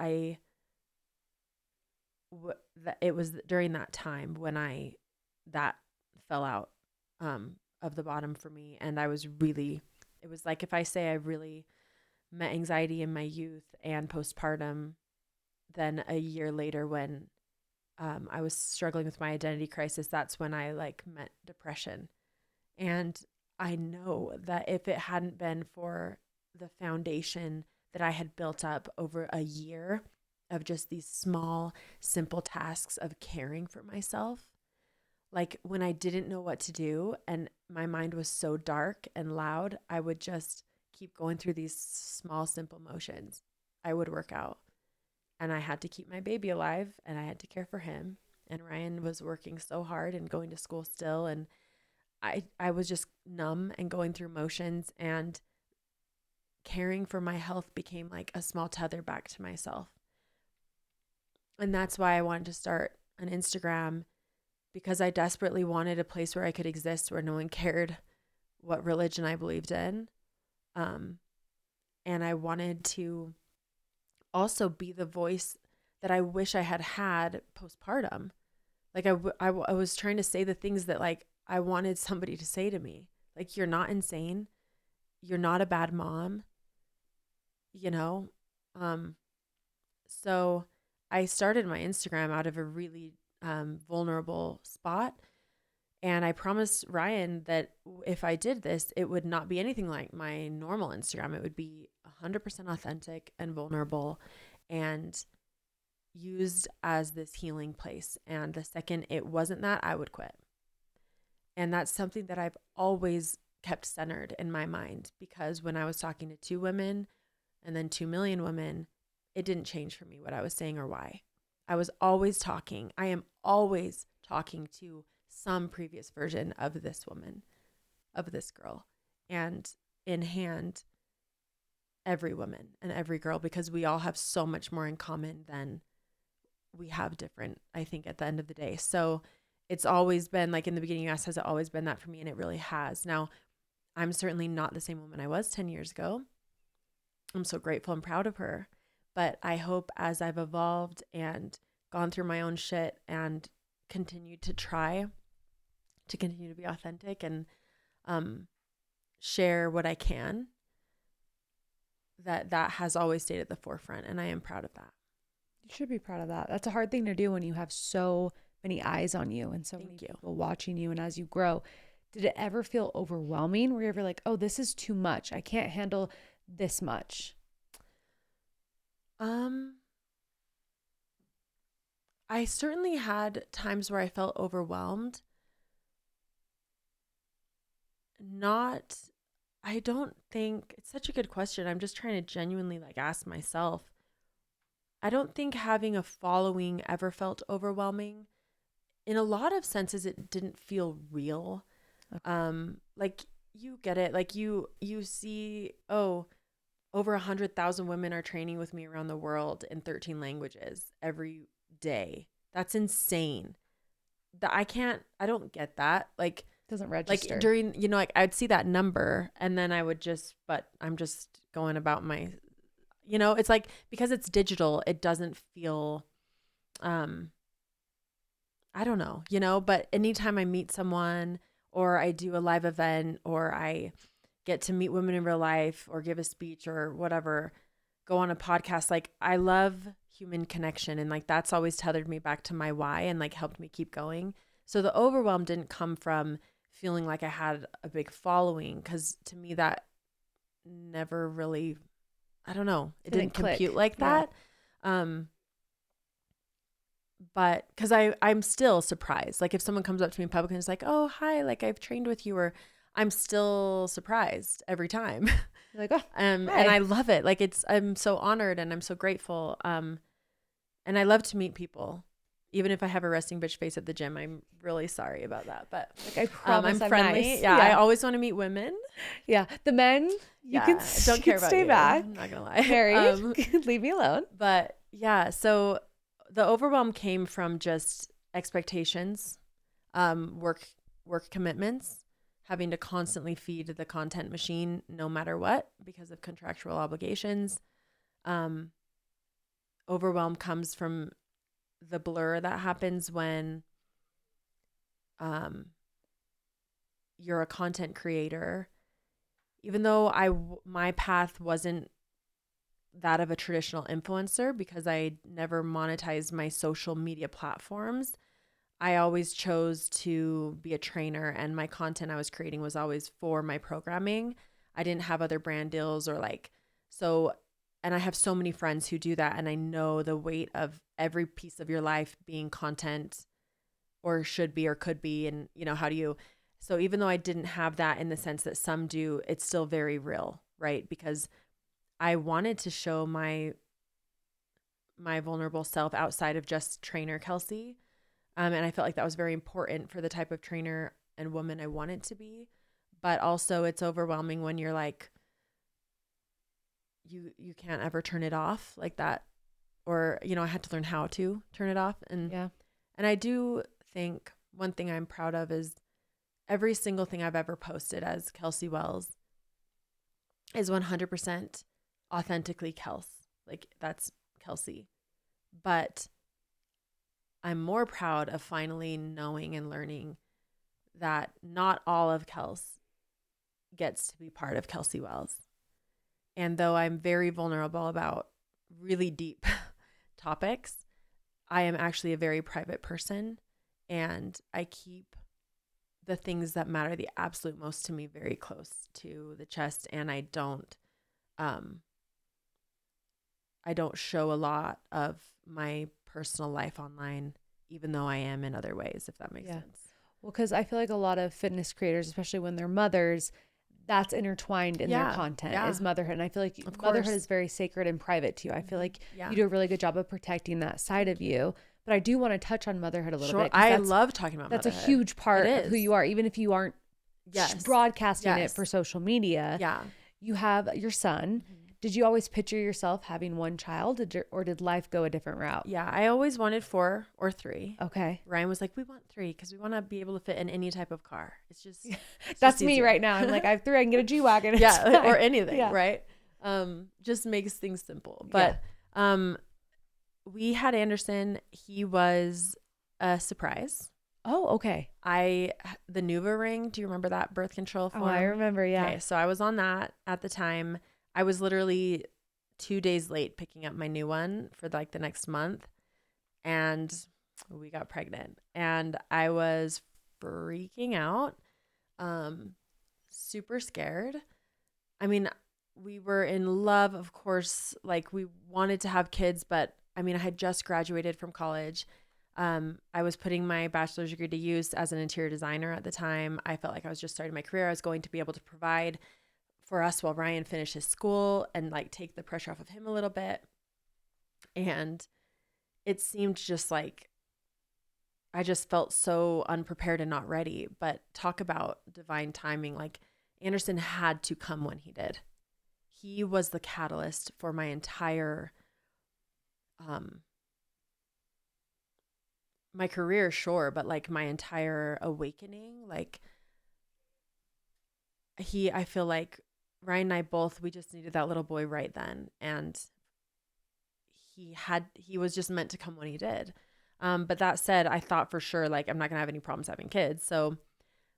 S2: it was during that time when that fell out of the bottom for me. And it was like, if I say I really met anxiety in my youth and postpartum, then a year later when I was struggling with my identity crisis, that's when I like met depression. And I know that if it hadn't been for the foundation that I had built up over a year of just these small, simple tasks of caring for myself, like when I didn't know what to do and my mind was so dark and loud, I would just keep going through these small, simple motions. I would work out. And I had to keep my baby alive and I had to care for him. And Ryan was working so hard and going to school still. And I was just numb and going through motions, and caring for my health became like a small tether back to myself. And that's why I wanted to start an Instagram, because I desperately wanted a place where I could exist, where no one cared what religion I believed in. And I wanted to also be the voice that I wish I had had postpartum. Like I was trying to say the things that like I wanted somebody to say to me. Like, you're not insane. You're not a bad mom, you know? So I started my Instagram out of a really vulnerable spot. And I promised Ryan that if I did this, it would not be anything like my normal Instagram. It would be 100% authentic and vulnerable and used as this healing place. And the second it wasn't that, I would quit. And that's something that I've always kept centered in my mind, because when I was talking to 2 women and then 2 million women, it didn't change for me what I was saying or why. I was always talking. I am always talking to some previous version of this woman, of this girl, and in hand, every woman and every girl, because we all have so much more in common than we have different, I think, at the end of the day. So it's always been like, in the beginning you asked, has it always been that for me? And it really has. Now, I'm certainly not the same woman I was 10 years ago. I'm so grateful and proud of her. But I hope as I've evolved and gone through my own shit and continued to try to continue to be authentic and share what I can, that has always stayed at the forefront. And I am proud of that.
S1: You should be proud of that. That's a hard thing to do when you have so many eyes on you and so many people watching you. And as you grow, did it ever feel overwhelming? Were you ever like, oh, this is too much, I can't handle this much?
S2: I certainly had times where I felt overwhelmed. I don't think, it's such a good question. I'm just trying to genuinely like ask myself. I don't think having a following ever felt overwhelming. In a lot of senses, it didn't feel real.
S1: Okay.
S2: Like you get it. Like you see, oh, over 100,000 women are training with me around the world in 13 languages every day. That's insane. I don't get that. Like,
S1: Doesn't register.
S2: like during, like I'd see that number and then but I'm just going about my, it's like, because it's digital, it doesn't feel, I don't know, but anytime I meet someone or I do a live event or I get to meet women in real life or give a speech or whatever, go on a podcast, like I love human connection. And like, that's always tethered me back to my why and like helped me keep going. So the overwhelm didn't come from feeling like I had a big following. 'Cause to me that never really, I don't know, it didn't compute like that. But because I'm still surprised. Like if someone comes up to me in public and is like, oh, hi, like I've trained with you, or I'm still surprised every time.
S1: Like, oh,
S2: and I love it. Like I'm so honored and I'm so grateful. And I love to meet people. Even if I have a resting bitch face at the gym, I'm really sorry about that. But
S1: like, I promise I'm
S2: friendly.
S1: nice.
S2: Yeah, I always want to meet women.
S1: Yeah. The men, you can
S2: don't care about
S1: stay
S2: you.
S1: back.
S2: I'm not going to lie.
S1: Married, leave me alone.
S2: But yeah, so the overwhelm came from just expectations, work commitments, having to constantly feed the content machine no matter what because of contractual obligations. Overwhelm comes from the blur that happens when you're a content creator. Even though my path wasn't that of a traditional influencer because I never monetized my social media platforms, I always chose to be a trainer, and my content I was creating was always for my programming. I didn't have other brand deals or and I have so many friends who do that, and I know the weight of every piece of your life being content or should be or could be, and so even though I didn't have that in the sense that some do, it's still very real, right? Because I wanted to show my vulnerable self outside of just trainer Kelsey. And I felt like that was very important for the type of trainer and woman I wanted to be. But also it's overwhelming when you're like, you can't ever turn it off like that. Or, I had to learn how to turn it off. And I do think one thing I'm proud of is every single thing I've ever posted as Kelsey Wells is 100% authentically Kels. Like that's Kelsey. But I'm more proud of finally knowing and learning that not all of Kels gets to be part of Kelsey Wells. And though I'm very vulnerable about really deep topics, I am actually a very private person, and I keep the things that matter the absolute most to me very close to the chest, and I don't show a lot of my personal life online, even though I am in other ways, if that makes sense.
S1: Well, because I feel like a lot of fitness creators, especially when they're mothers, that's intertwined in their content is motherhood. And I feel like motherhood is very sacred and private to you. I feel like you do a really good job of protecting that side of you. But I do want to touch on motherhood a little bit.
S2: I love talking about
S1: motherhood.
S2: That's
S1: a huge part of who you are, even if you aren't broadcasting it for social media.
S2: Yeah.
S1: You have your son. Mm-hmm. Did you always picture yourself having one child, or did life go a different route?
S2: Yeah, I always wanted 4 or 3.
S1: Okay.
S2: Ryan was like, we want 3 because we want to be able to fit in any type of car. It's just
S1: that's me right now. I'm like, I have 3. I can get a G-Wagon.
S2: Or anything, right? Just makes things simple. But we had Anderson. He was a surprise.
S1: Oh, okay.
S2: The Nuva ring. Do you remember that birth control form?
S1: Oh, I remember. Yeah.
S2: Okay, so I was on that at the time. I was literally 2 days late picking up my new one for like the next month, and we got pregnant, and I was freaking out, super scared. I mean, we were in love, of course, like we wanted to have kids, but I mean, I had just graduated from college. I was putting my bachelor's degree to use as an interior designer at the time. I felt like I was just starting my career. I was going to be able to provide for us while Ryan finished his school and like take the pressure off of him a little bit. And it seemed just like I just felt so unprepared and not ready. But talk about divine timing. Like Anderson had to come when he did. He was the catalyst for my entire my career, sure, but like my entire awakening. Like I feel like Ryan and I both, we just needed that little boy right then. And he was just meant to come when he did. But that said, I thought for sure, like, I'm not going to have any problems having kids. So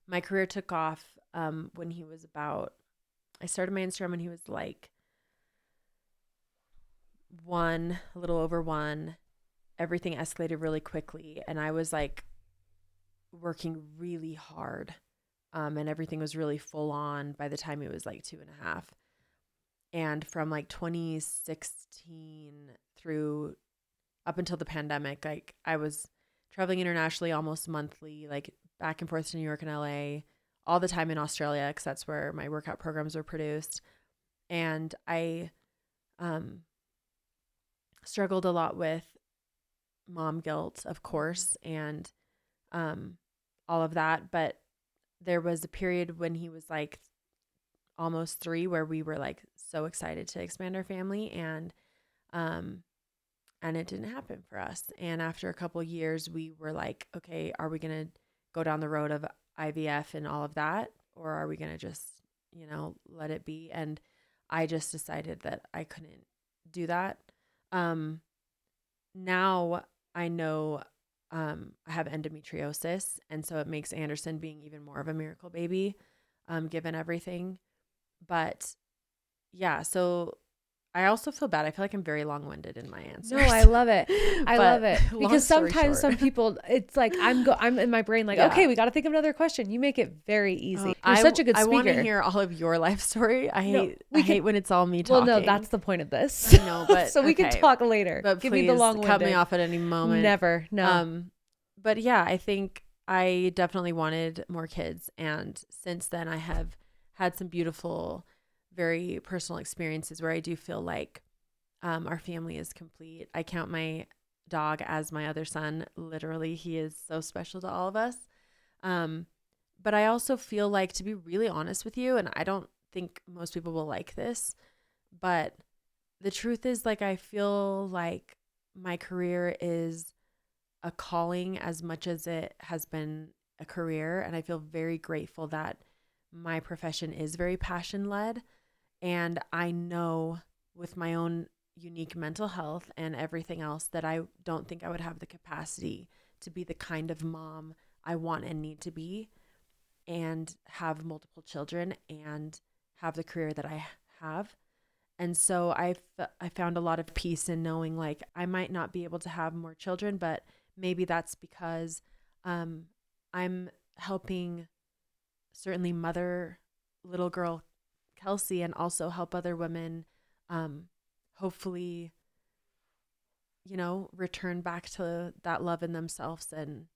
S2: my career took off when he was I started my Instagram when he was like a little over 1. Everything escalated really quickly. And I was like working really hard. And everything was really full on by the time it was like 2.5. And from like 2016 through up until the pandemic, like I was traveling internationally almost monthly, like back and forth to New York and LA, all the time in Australia, because that's where my workout programs were produced. And I struggled a lot with mom guilt, of course, and all of that. But there was a period when he was like almost 3 where we were like so excited to expand our family, and it didn't happen for us. And after a couple of years, we were like, okay, are we going to go down the road of IVF and all of that? Or are we going to just, let it be? And I just decided that I couldn't do that. Now I know I have endometriosis. And so it makes Anderson being even more of a miracle baby, given everything. But yeah, so I also feel bad. I feel like I'm very long-winded in my answers.
S1: No, I love it. I love it. Because sometimes some people, it's like, I'm in my brain like, okay, we got to think of another question. You make it very easy. You're such a good speaker.
S2: I want to hear all of your life story. I hate when it's all me talking.
S1: Well, no, that's the point of this.
S2: No, but
S1: so we can talk later.
S2: But
S1: give
S2: please
S1: me the long-winded.
S2: Cut me off at any moment.
S1: Never. No.
S2: But yeah, I think I definitely wanted more kids. And since then I have had some beautiful, very personal experiences where I do feel like our family is complete. I count my dog as my other son. Literally, he is so special to all of us. But I also feel like, to be really honest with you, and I don't think most people will like this, but the truth is, like, I feel like my career is a calling as much as it has been a career. And I feel very grateful that my profession is very passion-led. And I know with my own unique mental health and everything else that I don't think I would have the capacity to be the kind of mom I want and need to be, and have multiple children and have the career that I have. And so I found a lot of peace in knowing, like, I might not be able to have more children, but maybe that's because I'm helping certainly mother little girl Kelsey, and also help other women hopefully, return back to that love in themselves. And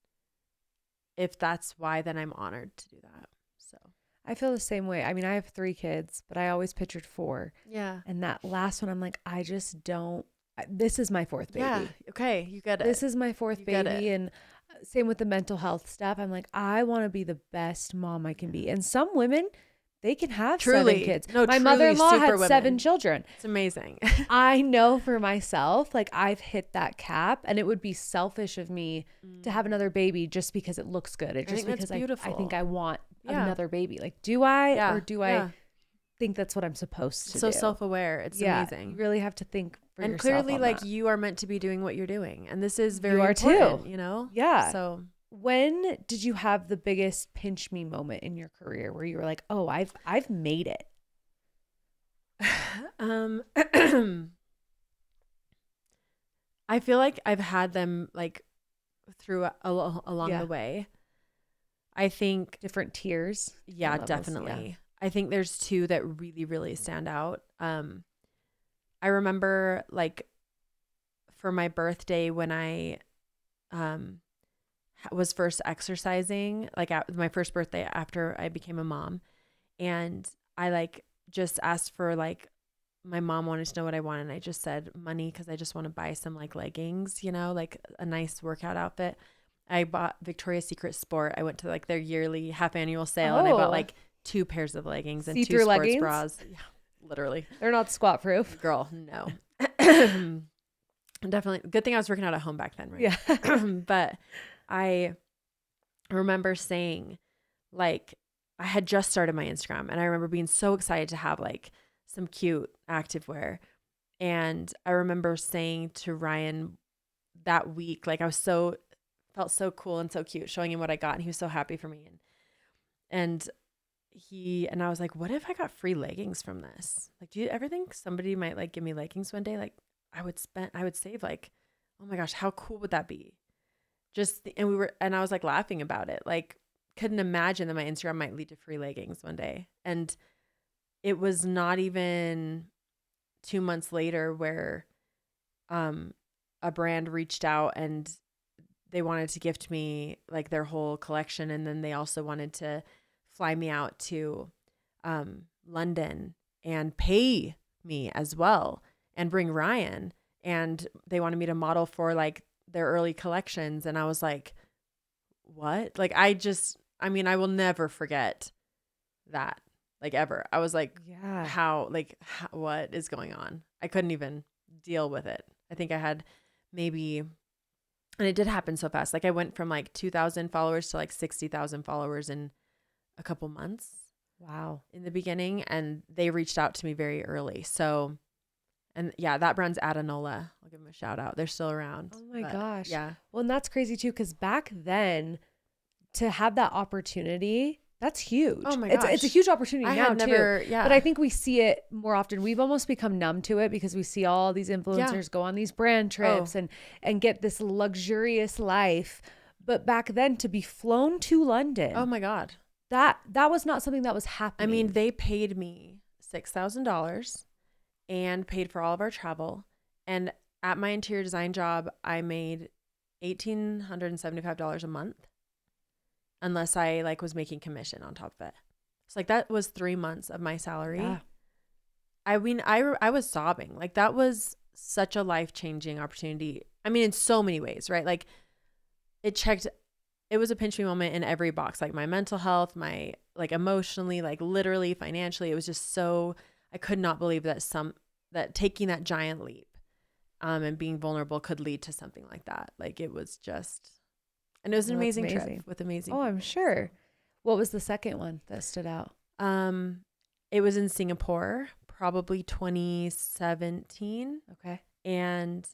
S2: if that's why, then I'm honored to do that. So
S1: I feel the same way. I mean, I have 3 kids, but I always pictured 4.
S2: Yeah.
S1: And that last one, I'm like, I just don't. This is my 4th baby.
S2: Yeah. Okay. You get it.
S1: This is my 4th baby. And same with the mental health stuff. I'm like, I want to be the best mom I can be. And some women, they can have 7 kids.
S2: No,
S1: my mother-in-law had
S2: women.
S1: 7 children.
S2: It's amazing.
S1: I know for myself, like, I've hit that cap, and it would be selfish of me to have another baby just because it looks good. It's just because I think I want another baby. Like, do I or do I think that's what I'm supposed to do?
S2: So self-aware. It's amazing.
S1: You really have to think for yourself.
S2: And clearly, like,
S1: that.
S2: You are meant to be doing what you're doing. And this is very
S1: important,
S2: too.
S1: Yeah.
S2: So
S1: when did you have the biggest pinch me moment in your career where you were like, oh, I've made it?
S2: I feel like I've had them, like, through along the way. I think
S1: different tiers.
S2: Yeah, levels, definitely. Yeah. I think there's 2 that really, really stand out. I remember, like, for my birthday when I was first exercising, like my first birthday after I became a mom, and I, like, just asked for, like, my mom wanted to know what I wanted. And I just said money, because I just want to buy some like leggings, you know, like a nice workout outfit. I bought Victoria's Secret Sport. I went to like their yearly half annual sale and I bought like 2 pairs of leggings and 2 sports
S1: leggings?
S2: bras. Yeah, literally.
S1: They're not squat proof.
S2: Girl, no. Definitely. Good thing I was working out at home back then, right?
S1: Yeah.
S2: But I remember saying, like, I had just started my Instagram and I remember being so excited to have like some cute activewear. And I remember saying to Ryan that week, like I was felt so cool and so cute showing him what I got. And he was so happy for me. And I was like, what if I got free leggings from this? Like, do you ever think somebody might like give me leggings one day? Like I would save like, oh my gosh, how cool would that be? And I was like laughing about it. Like, couldn't imagine that my Instagram might lead to free leggings one day. And it was not even 2 months later where a brand reached out and they wanted to gift me like their whole collection. And then they also wanted to fly me out to London and pay me as well and bring Ryan. And they wanted me to model for like their early collections. And I was like, what? Like, I will never forget that, like ever. I was like, how, what is going on? I couldn't even deal with it. I think I had maybe, and it did happen so fast. Like I went from like 2,000 followers to like 60,000 followers in a couple months.
S1: Wow.
S2: In the beginning. And they reached out to me very early. So, and yeah, that brand's Adanola. I'll give them a shout out. They're still around.
S1: Oh my gosh.
S2: Yeah.
S1: Well, and that's crazy too, because back then to have that opportunity, that's huge.
S2: Oh my gosh.
S1: It's a huge opportunity now too.
S2: Yeah.
S1: But I think we see it more often. We've almost become numb to it because we see all these influencers go on these brand trips and get this luxurious life. But back then to be flown to London.
S2: Oh my God.
S1: That was not something that was happening.
S2: I mean, they paid me $6,000 and paid for all of our travel. And at my interior design job, I made $1,875 a month, unless I like was making commission on top of it. So like that was 3 months of my salary.
S1: Yeah.
S2: I mean, I was sobbing. Like that was such a life-changing opportunity. I mean, in so many ways, right? Like it was a pinch me moment in every box, like my mental health, my like emotionally, like literally, financially. It was just so, I could not believe that taking that giant leap and being vulnerable could lead to something like that. Like it was just, and it was an amazing trip with amazing
S1: people. I'm sure. What was the second one that stood out?
S2: It was in Singapore, probably 2017.
S1: Okay.
S2: And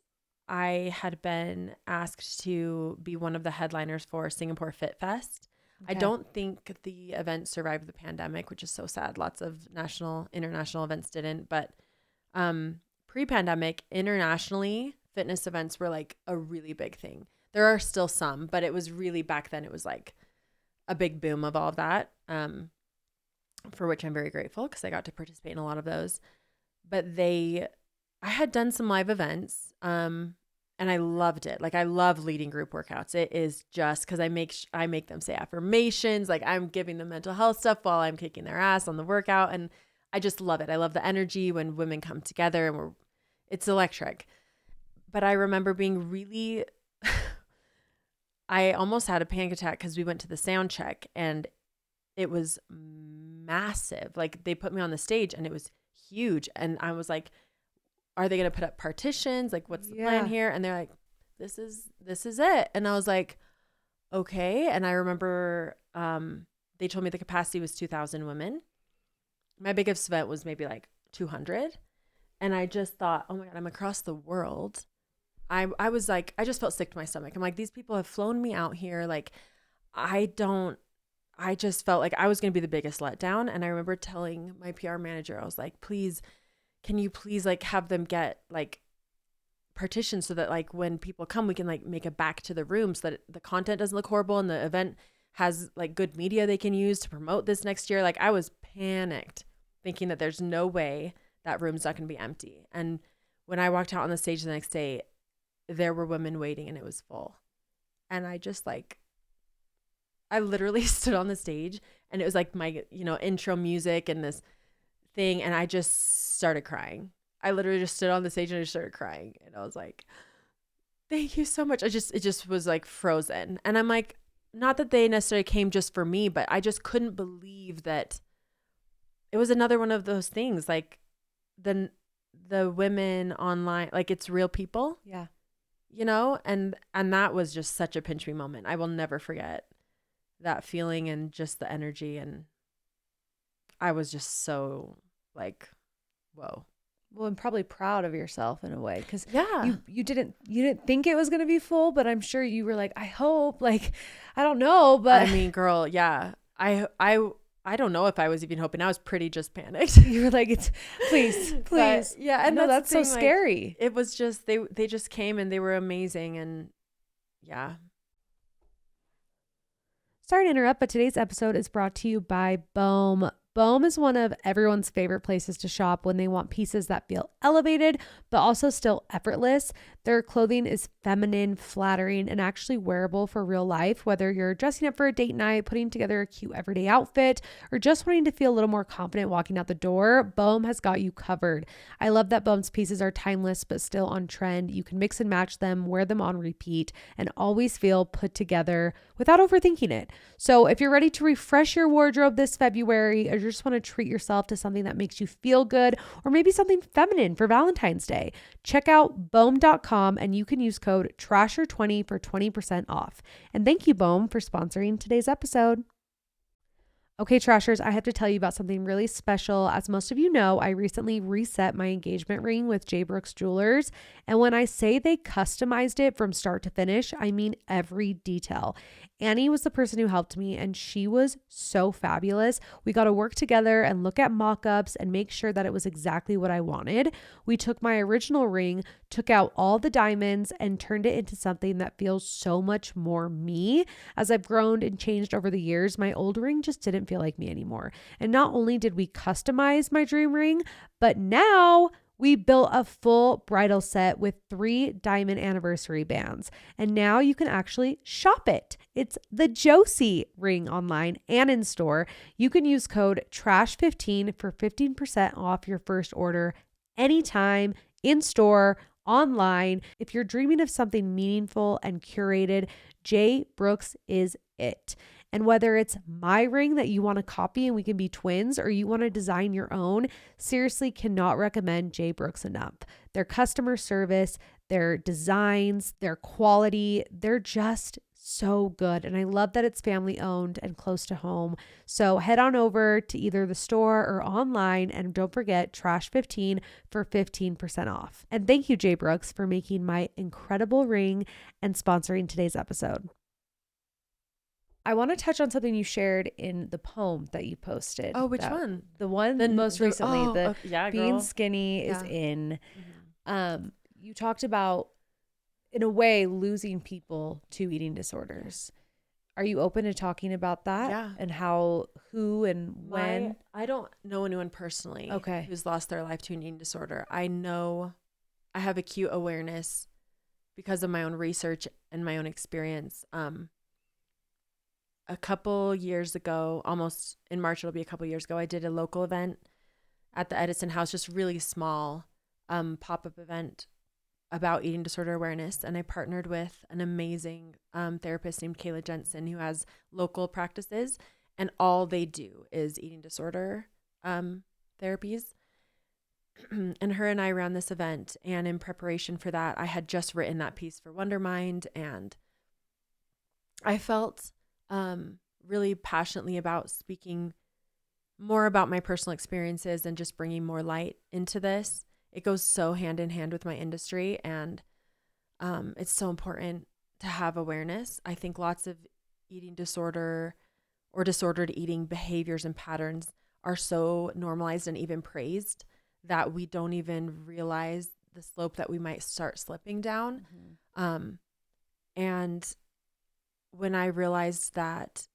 S2: I had been asked to be one of the headliners for Singapore Fit Fest. Okay. I don't think the event survived the pandemic, which is so sad. Lots of international events didn't. But pre-pandemic, internationally, fitness events were like a really big thing. There are still some, but it was really, back then, it was like a big boom of all of that, for which I'm very grateful because I got to participate in a lot of those. But I had done some live events, and I loved it. Like I love leading group workouts. It is just because I make them say affirmations. Like I'm giving them mental health stuff while I'm kicking their ass on the workout. And I just love it. I love the energy when women come together and it's electric. But I remember being really, I almost had a panic attack because we went to the sound check and it was massive. Like they put me on the stage and it was huge. And I was like, are they going to put up partitions? Like, what's the plan here? And they're like, this is it. And I was like, okay. And I remember they told me the capacity was 2,000 women. My biggest event was maybe like 200. And I just thought, oh my God, I'm across the world. I was like, I just felt sick to my stomach. I'm like, these people have flown me out here. Like, I just felt like I was going to be the biggest letdown. And I remember telling my PR manager, I was like, can you please like have them get like partitions so that like when people come, we can like make a back to the room so that the content doesn't look horrible and the event has like good media they can use to promote this next year. Like I was panicked thinking that there's no way that room's not going to be empty. And when I walked out on the stage the next day, there were women waiting and it was full. And I just like, I literally stood on the stage and it was like my, intro music and this thing. And I just started crying. I literally just stood on the stage and I just started crying. And I was like, thank you so much. It just was like frozen. And I'm like, not that they necessarily came just for me, but I just couldn't believe that it was another one of those things. Like the women online, like it's real people.
S1: Yeah.
S2: You know, and that was just such a pinch me moment. I will never forget that feeling and just the energy. And I was just so like, whoa.
S1: Well, I'm probably proud of yourself in a way, because
S2: Yeah,
S1: you didn't think it was going to be full, but I'm sure you were like, I hope, like, I don't know, but
S2: I mean, girl, yeah, I don't know if I was even hoping. I was pretty just panicked.
S1: you were like, it's please.
S2: But, yeah, and
S1: no, that's so
S2: the thing,
S1: scary.
S2: Like, it was just they just came and they were amazing, and yeah.
S3: Sorry to interrupt, but today's episode is brought to you by Bohm. Bohm is one of everyone's favorite places to shop when they want pieces that feel elevated, but also still effortless. Their clothing is feminine, flattering, and actually wearable for real life, whether you're dressing up for a date night, putting together a cute everyday outfit, or just wanting to feel a little more confident walking out the door. Bohm has got you covered. I love that Bohm's pieces are timeless, but still on trend. You can mix and match them, wear them on repeat, and always feel put together without overthinking it. So if you're ready to refresh your wardrobe this February, or just want to treat yourself to something that makes you feel good, or maybe something feminine for Valentine's Day, check out bohm.com and you can use code TRASHER20 for 20% off. And thank you, Bohm, for sponsoring today's episode. Okay, Trashers, I have to tell you about something really special. As most of you know, I recently reset my engagement ring with J. Brooks Jewelers. And when I say they customized it from start to finish, I mean every detail. Annie was the person who helped me, and she was so fabulous. We got to work together and look at mock-ups and make sure that it was exactly what I wanted. We took my original ring, took out all the diamonds, and turned it into something that feels so much more me. As I've grown and changed over the years, my old ring just didn't feel like me anymore. And not only did we customize my dream ring, but now we built a full bridal set with 3 diamond anniversary bands. And now you can actually shop it. It's the Josie ring online and in store. You can use code TRASH15 for 15% off your first order anytime, in store, online. If you're dreaming of something meaningful and curated, J. Brooks is it. And whether it's my ring that you want to copy and we can be twins, or you want to design your own, seriously cannot recommend J. Brooks enough. Their customer service, their designs, their quality, they're just so good. And I love that it's family owned and close to home. So head on over to either the store or online, and don't forget TRASH15 for 15% off. And thank you, J. Brooks, for making my incredible ring and sponsoring today's episode. I want to touch on something you shared in the poem that you posted.
S2: Oh, which one?
S1: The one most recently.
S2: Yeah,
S1: being
S2: girl.
S1: skinny is in.
S2: Mm-hmm.
S1: You talked about, in a way, losing people to eating disorders. Are you open to talking about that?
S2: Yeah.
S1: And how, who, and when?
S2: I don't know anyone personally who's lost their life to an eating disorder. I know I have acute awareness because of my own research and my own experience. A couple years ago, almost in March, it'll be a couple years ago, I did a local event at the Edison House, just really small pop-up event about eating disorder awareness. And I partnered with an amazing therapist named Kayla Jensen, who has local practices, and all they do is eating disorder therapies. And her and I ran this event, and in preparation for that, I had just written that piece for Wondermind, and I felt really passionately about speaking more about my personal experiences and just bringing more light into this. It goes so hand in hand with my industry, and it's so important to have awareness. I think lots of eating disorder or disordered eating behaviors and patterns are so normalized and even praised that we don't even realize the slope that we might start slipping down. Mm-hmm. And when I realized that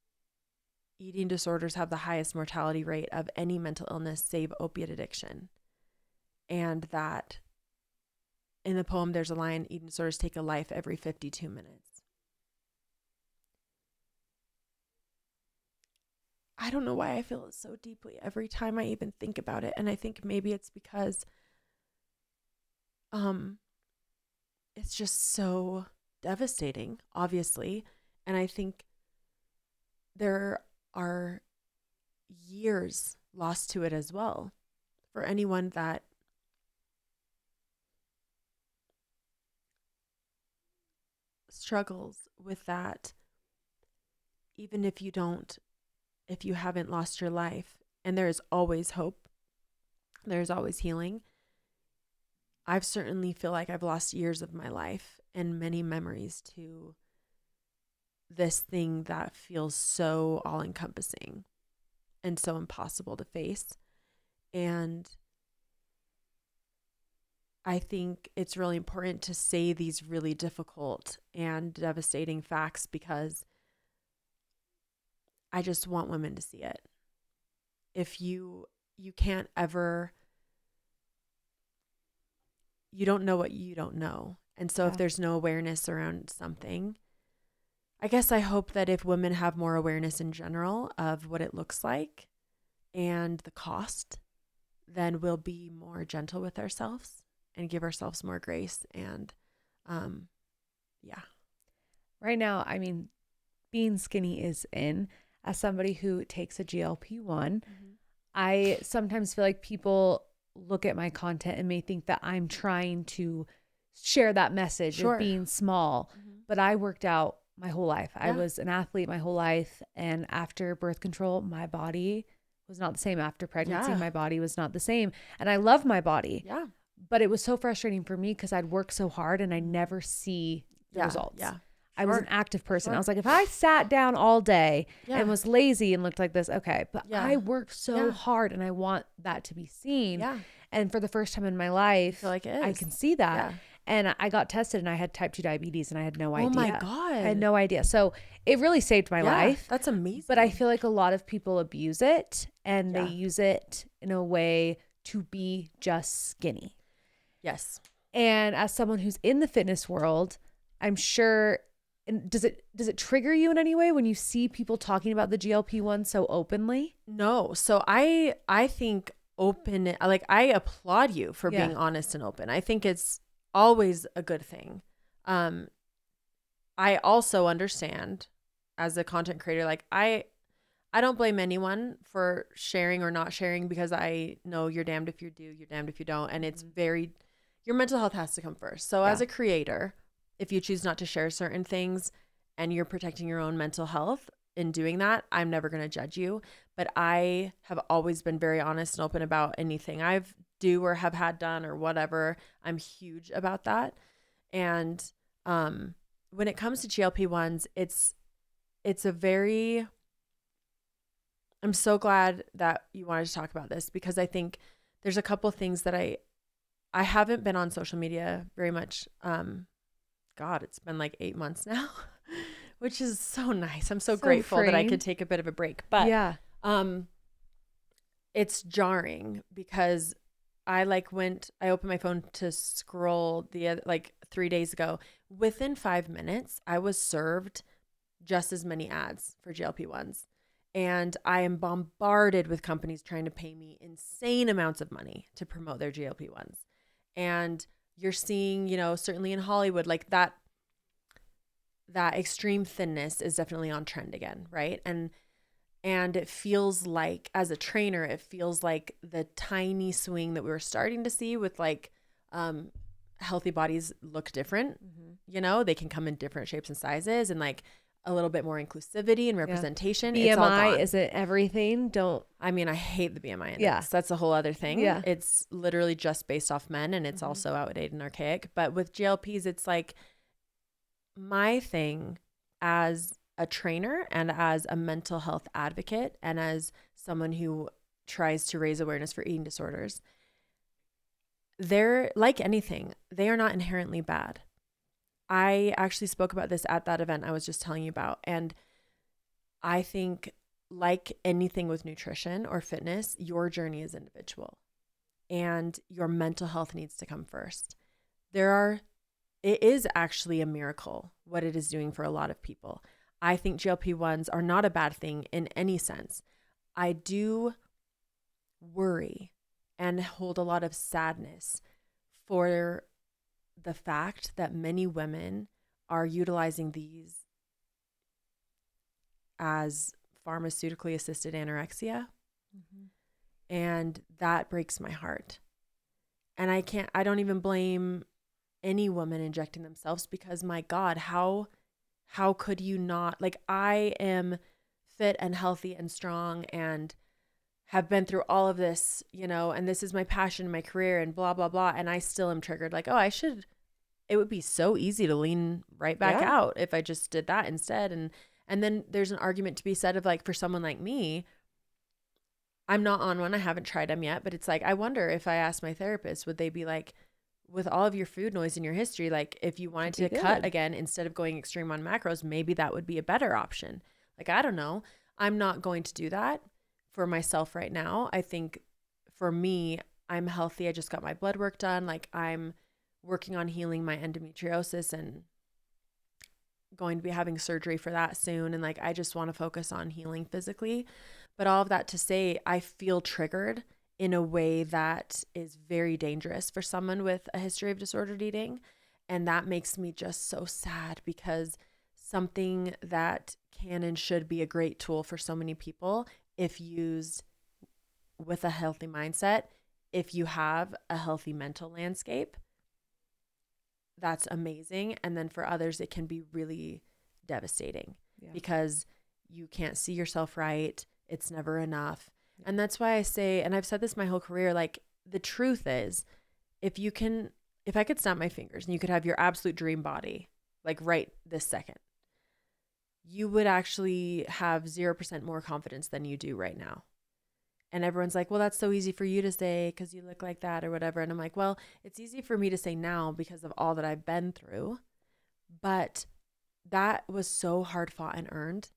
S2: eating disorders have the highest mortality rate of any mental illness save opiate addiction, and that in the poem there's a line, eating disorders take a life every 52 minutes. I don't know why I feel it so deeply every time I even think about it. And I think maybe it's because it's just so devastating, obviously. And I think there are years lost to it as well for anyone that struggles with that. Even if you haven't lost your life, and there is always hope, there's always healing. I've certainly feel like I've lost years of my life and many memories to this thing that feels so all encompassing and so impossible to face. And I think it's really important to say these really difficult and devastating facts because I just want women to see it. If you can't ever, you don't know what you don't know. And so if there's no awareness around something, I guess I hope that if women have more awareness in general of what it looks like and the cost, then we'll be more gentle with ourselves and give ourselves more grace. And
S1: Right now, I mean, being skinny is in. As somebody who takes a GLP-1, I sometimes feel like people look at my content and may think that I'm trying to share that message of being small. But I worked out my whole life. I was an athlete my whole life. And after birth control, my body was not the same. After pregnancy, my body was not the same. And I love my body. Yeah. But it was so frustrating for me because I'd work so hard and I never see the results. Yeah. I was an active person. I was like, if I sat down all day and was lazy and looked like this, okay. But I worked so hard and I want that to be seen. Yeah. And for the first time in my life, I feel like I can see that. Yeah. And I got tested and I had type 2 diabetes and I had no idea. Oh my God. I had no idea. So it really saved my life.
S2: That's amazing.
S1: But I feel like a lot of people abuse it and they use it in a way to be just skinny.
S2: Yes.
S1: And as someone who's in the fitness world, I'm sure, and does it trigger you in any way when you see people talking about the GLP-1 so openly?
S2: No. So I think open, like I applaud you for being honest and open. I think it's always a good thing. I also understand as a content creator, like I don't blame anyone for sharing or not sharing because I know you're damned if you do, you're damned if you don't. And it's your mental health has to come first. So as a creator, if you choose not to share certain things and you're protecting your own mental health in doing that, I'm never going to judge you. But I have always been very honest and open about anything I've do or have had done or whatever. I'm huge about that. And when it comes to GLP-1s, it's a very, I'm so glad that you wanted to talk about this because I think there's a couple things that I haven't been on social media very much. God, it's been like 8 months now, which is so nice. I'm so grateful that I could take a bit of a break. But it's jarring because I opened my phone to scroll like 3 days ago. Within 5 minutes, I was served just as many ads for GLP-1s. And I am bombarded with companies trying to pay me insane amounts of money to promote their GLP-1s. And you're seeing, certainly in Hollywood, like that extreme thinness is definitely on trend again, right? And it feels like, as a trainer, it feels like the tiny swing that we were starting to see with like healthy bodies look different. They can come in different shapes and sizes and like a little bit more inclusivity and representation.
S1: BMI isn't everything.
S2: I hate the BMI index. That's a whole other thing. Yeah. It's literally just based off men and it's also outdated and archaic. But with GLPs, it's like my thing as a trainer and as a mental health advocate and as someone who tries to raise awareness for eating disorders, they're like anything. They are not inherently bad. I actually spoke about this at that event I was just telling you about. And I think like anything with nutrition or fitness, your journey is individual and your mental health needs to come first. It is actually a miracle what it is doing for a lot of people. I think GLP-1s are not a bad thing in any sense. I do worry and hold a lot of sadness for the fact that many women are utilizing these as pharmaceutically assisted anorexia. And that breaks my heart. And I don't even blame any woman injecting themselves, because my God, how could you not? Like, I am fit and healthy and strong and have been through all of this, you know, and this is my passion, my career, and blah, blah, blah. And I still am triggered. Like, oh, it would be so easy to lean right back out if I just did that instead. And then there's an argument to be said of, like, for someone like me, I'm not on one. I haven't tried them yet, but it's like, I wonder if I asked my therapist, would they be like, with all of your food noise in your history, like, if you wanted to cut again, instead of going extreme on macros, maybe that would be a better option. Like, I don't know. I'm not going to do that for myself right now. I think for me, I'm healthy. I just got my blood work done. Like, I'm working on healing my endometriosis and going to be having surgery for that soon. And like, I just want to focus on healing physically. But all of that to say, I feel triggered in a way that is very dangerous for someone with a history of disordered eating. And that makes me just so sad, because something that can and should be a great tool for so many people, if used with a healthy mindset, if you have a healthy mental landscape, that's amazing. And then for others, it can be really devastating because you can't see yourself right. It's never enough. And that's why I say, and I've said this my whole career, like, the truth is, if I could snap my fingers and you could have your absolute dream body, like right this second, you would actually have 0% more confidence than you do right now. And everyone's like, well, that's so easy for you to say because you look like that or whatever. And I'm like, well, it's easy for me to say now because of all that I've been through. But that was so hard fought and earned.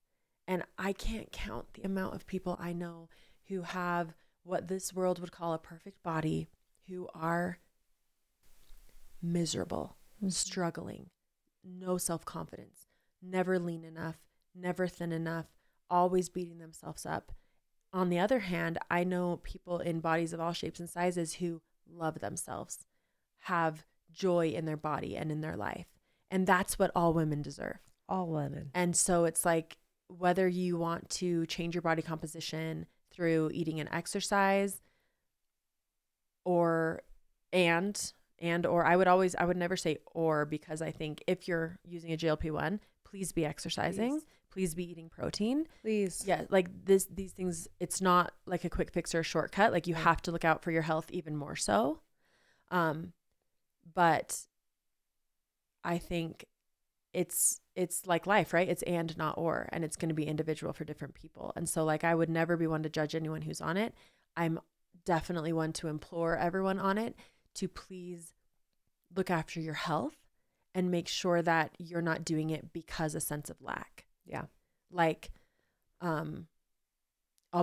S2: And I can't count the amount of people I know who have what this world would call a perfect body, who are miserable, struggling, no self-confidence, never lean enough, never thin enough, always beating themselves up. On the other hand, I know people in bodies of all shapes and sizes who love themselves, have joy in their body and in their life. And that's what all women deserve.
S3: All women.
S2: And so it's like, whether you want to change your body composition through eating and exercise, or I would never say or, because I think if you're using a GLP-1, please be exercising. Please be eating protein.
S3: Please.
S2: Yeah. Like these things, it's not like a quick fix or a shortcut. Like, you have to look out for your health even more so. But I think it's like life, right? It's and not or, and it's going to be individual for different people. And so, like, I would never be one to judge anyone who's on it. I'm definitely one to implore everyone on it to please look after your health and make sure that you're not doing it because a sense of lack.
S3: Yeah.
S2: Like, I'll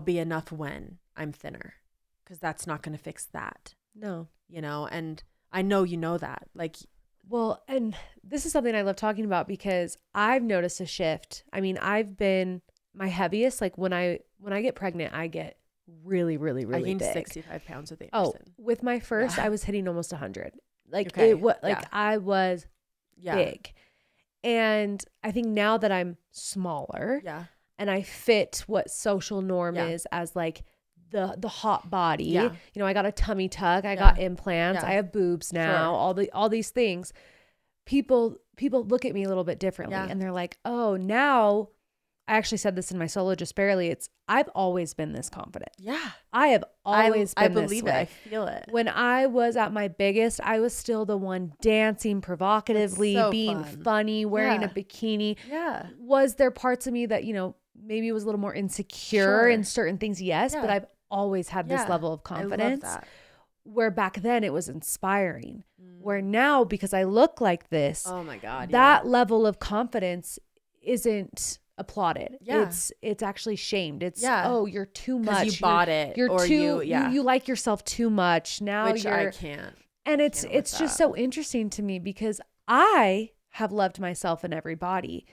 S2: be enough when I'm thinner, because that's not going to fix that.
S3: No.
S2: You know, and I know you know that. Like,
S3: well, and this is something I love talking about, because I've noticed a shift. I mean, I've been my heaviest, like when I get pregnant, I get really, really, really big. I gained
S2: 65 pounds with Anderson.
S3: Oh, with my first, I was hitting almost 100. Like,
S2: okay.
S3: I was big. And I think now that I'm smaller and I fit what social norm is as like the hot body, you know, I got a tummy tuck, I got implants, I have boobs now, all these things. People look at me a little bit differently and they're like, oh, now I actually said this in my solo just barely. I've always been this confident. Yeah. I have always been this way. I believe it.
S2: I feel it.
S3: When I was at my biggest, I was still the one dancing provocatively, being funny, wearing a bikini.
S2: Yeah.
S3: Was there parts of me that, you know, maybe was a little more insecure in certain things? Yes. But I've always had this level of confidence. I love that. Where back then it was inspiring. Where now, because I look like this,
S2: oh my God,
S3: that level of confidence isn't applauded.
S2: Yeah.
S3: It's actually shamed. It's oh, you're too much.
S2: You bought it.
S3: You're or too you like yourself too much. Now
S2: which I can't.
S3: And it's just so interesting to me, because I have loved myself in every body,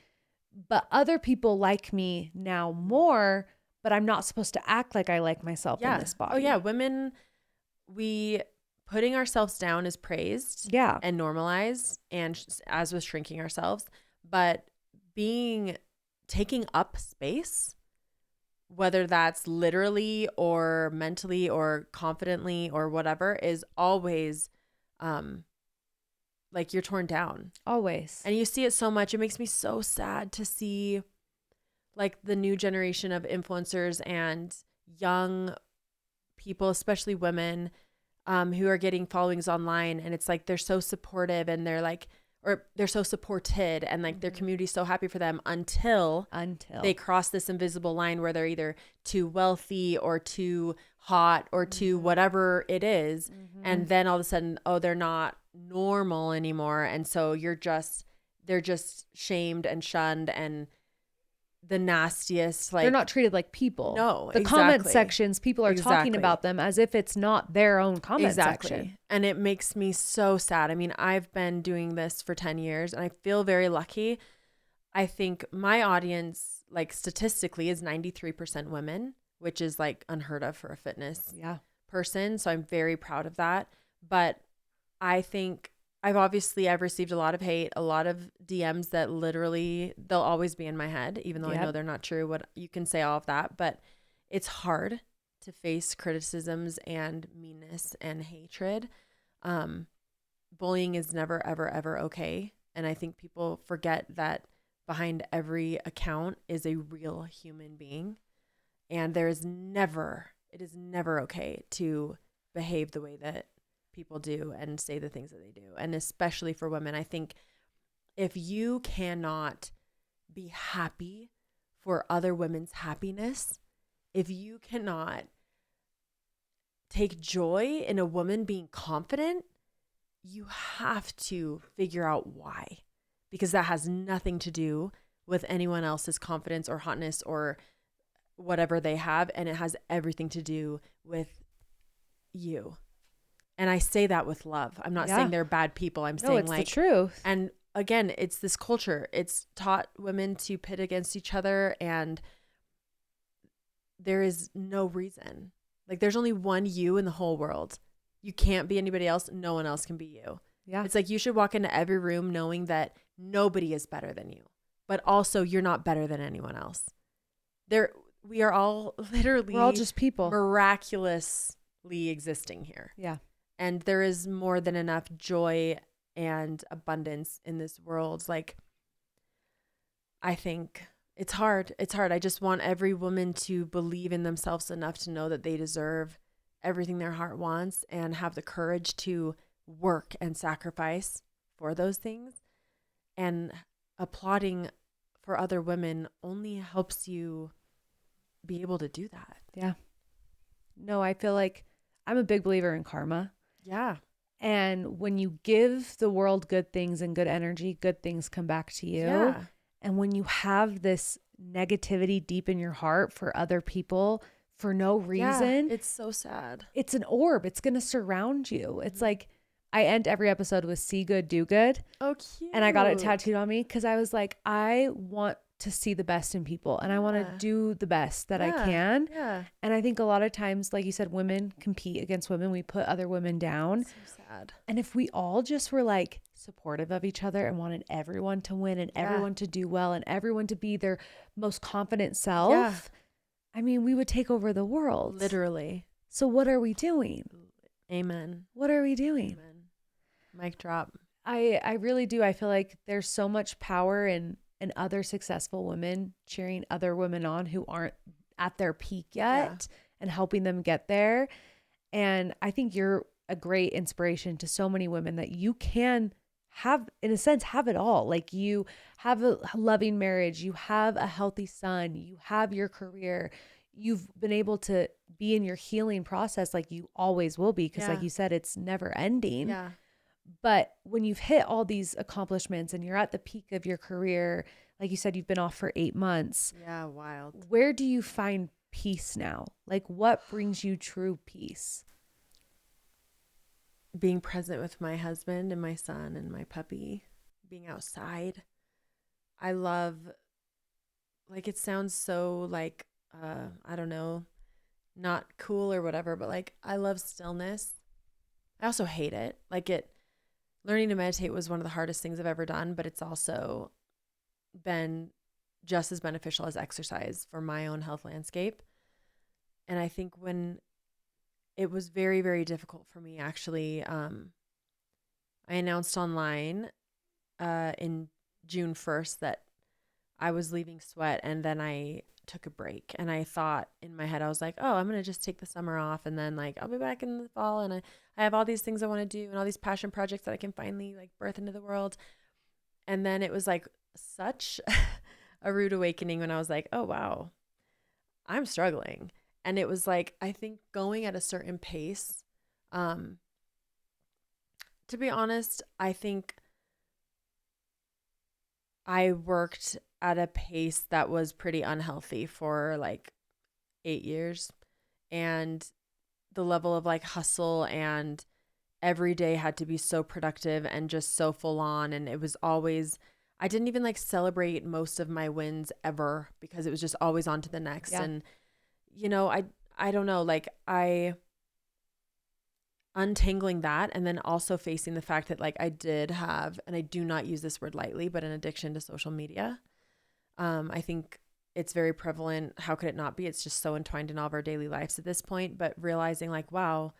S3: but other people like me now more, but I'm not supposed to act like I like myself in this body.
S2: Oh yeah, women, we putting ourselves down is praised and normalized, and as with shrinking ourselves, but taking up space, whether that's literally or mentally or confidently or whatever, is always like you're torn down.
S1: Always.
S2: And you see it so much. It makes me so sad to see like the new generation of influencers and young people, especially women, who are getting followings online, and it's like they're so supportive and they're so supported, and like their community's so happy for them until they cross this invisible line where they're either too wealthy or too hot or too whatever it is, and then all of a sudden, oh, they're not normal anymore, and so they're just shamed and shunned and the nastiest. Like,
S1: they're not treated like people.
S2: No,
S1: the comment sections, people are talking about them as if it's not their own comment section.
S2: And it makes me so sad. I mean, I've been doing this for 10 years and I feel very lucky. I think my audience, like statistically, is 93% women, which is like unheard of for a fitness person. So I'm very proud of that. But I think I've received a lot of hate, a lot of DMs that literally, they'll always be in my head, even though I know they're not true. What you can say all of that, but it's hard to face criticisms and meanness and hatred. Bullying is never, ever, ever okay. And I think people forget that behind every account is a real human being. And it is never okay to behave the way that people do and say the things that they do. And especially for women, I think if you cannot be happy for other women's happiness, if you cannot take joy in a woman being confident, you have to figure out why, because that has nothing to do with anyone else's confidence or hotness or whatever they have. And it has everything to do with you. And I say that with love. I'm not saying they're bad people. I'm saying, like,
S1: the truth.
S2: And again, it's this culture. It's taught women to pit against each other, and there is no reason. Like, there's only one you in the whole world. You can't be anybody else. No one else can be you.
S1: Yeah.
S2: It's like you should walk into every room knowing that nobody is better than you, but also you're not better than anyone else. We are all literally,
S1: we're all just people
S2: miraculously existing here.
S1: Yeah.
S2: And there is more than enough joy and abundance in this world. Like, I think it's hard. It's hard. I just want every woman to believe in themselves enough to know that they deserve everything their heart wants and have the courage to work and sacrifice for those things. And applauding for other women only helps you be able to do that.
S1: Yeah. No, I feel like I'm a big believer in karma.
S2: Yeah.
S1: And when you give the world good things and good energy, good things come back to you.
S2: Yeah.
S1: And when you have this negativity deep in your heart for other people for no reason,
S2: it's so sad.
S1: It's an orb. It's going to surround you. It's like, I end every episode with see good, do good.
S2: Oh, cute.
S1: And I got it tattooed on me because I was like, I want to see the best in people and I want to do the best that I can.
S2: Yeah.
S1: And I think a lot of times, like you said, women compete against women. We put other women down.
S2: So sad.
S1: And if we all just were like supportive of each other and wanted everyone to win and everyone to do well and everyone to be their most confident self, I mean, we would take over the world.
S2: Literally.
S1: So what are we doing?
S2: Amen.
S1: What are we doing?
S2: Amen. Mic drop.
S1: I really do. I feel like there's so much power in other successful women cheering other women on who aren't at their peak yet and helping them get there. And I think you're a great inspiration to so many women that you can have, in a sense, have it all. Like, you have a loving marriage, you have a healthy son, you have your career, you've been able to be in your healing process like you always will be, because like you said, it's never ending.
S2: Yeah.
S1: But when you've hit all these accomplishments and you're at the peak of your career, like you said, you've been off for 8 months.
S2: Yeah, wild.
S1: Where do you find peace now? Like, what brings you true peace?
S2: Being present with my husband and my son and my puppy, being outside. I love, like, it sounds so like, I don't know, not cool or whatever, but like, I love stillness. I also hate it. Like learning to meditate was one of the hardest things I've ever done, but it's also been just as beneficial as exercise for my own health landscape. And I think when it was very, very difficult for me, actually, I announced online in June 1st that I was leaving Sweat, and then I took a break. And I thought in my head, I was like, oh, I'm going to just take the summer off, and then like I'll be back in the fall, and I have all these things I want to do and all these passion projects that I can finally like birth into the world. And then it was like such a rude awakening when I was like, oh wow, I'm struggling. And it was like, I think going at a certain pace, to be honest, I think I worked at a pace that was pretty unhealthy for like 8 years. And the level of like hustle and every day had to be so productive and just so full on. And it was always, I didn't even like celebrate most of my wins ever because it was just always on to the next. Yeah. And, you know, I don't know, like untangling that, and then also facing the fact that like I did have, and I do not use this word lightly, but an addiction to social media. I think it's very prevalent. How could it not be? It's just so entwined in all of our daily lives at this point. But realizing like, wow,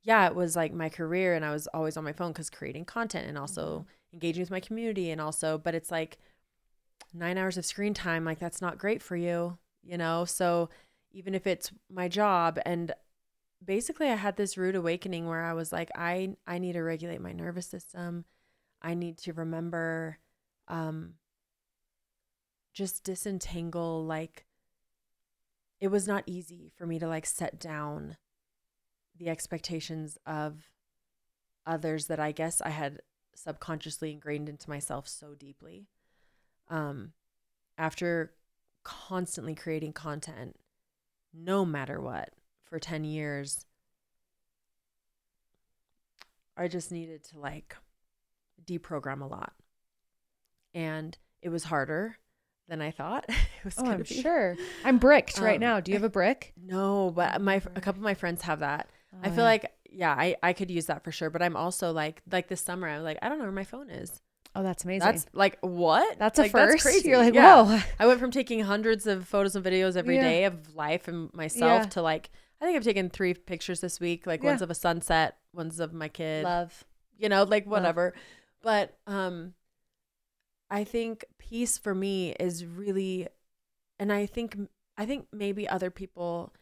S2: yeah, it was like my career, and I was always on my phone because creating content and also engaging with my community, and also, but it's like 9 hours of screen time, like that's not great for you, you know? So even if it's my job, and basically I had this rude awakening where I was like, I need to regulate my nervous system. I need to remember, just disentangle, like it was not easy for me to like set down the expectations of others that I guess I had subconsciously ingrained into myself so deeply. After constantly creating content, no matter what, for 10 years, I just needed to like deprogram a lot. And it was harder than I thought it was going to be.
S1: Sure. I'm bricked right now. Do you have a brick?
S2: No, but a couple of my friends have that. I feel like, yeah, I could use that for sure. But I'm also like this summer, I was like, I don't know where my phone is.
S1: Oh, that's amazing.
S2: That's like, what?
S1: That's a
S2: like,
S1: first.
S2: That's crazy.
S1: You're like,
S2: yeah.
S1: whoa.
S2: I went from taking hundreds of photos and videos every day of life and myself to like, I think I've taken 3 pictures this week, like one's of a sunset, one's of my kid.
S1: Love.
S2: You know, like whatever. But I think peace for me is really, and I think maybe other people,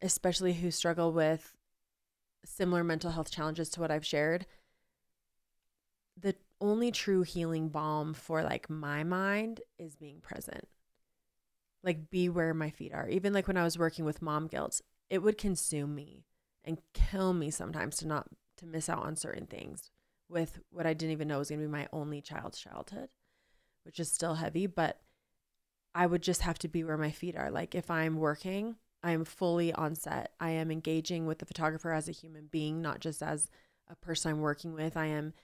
S2: especially who struggle with similar mental health challenges to what I've shared, the only true healing balm for like my mind is being present. Like be where my feet are. Even like when I was working with mom guilt, it would consume me and kill me sometimes to miss out on certain things with what I didn't even know was going to be my only child's childhood, which is still heavy, but I would just have to be where my feet are. Like if I'm working, I am fully on set. I am engaging with the photographer as a human being, not just as a person I'm working with. I am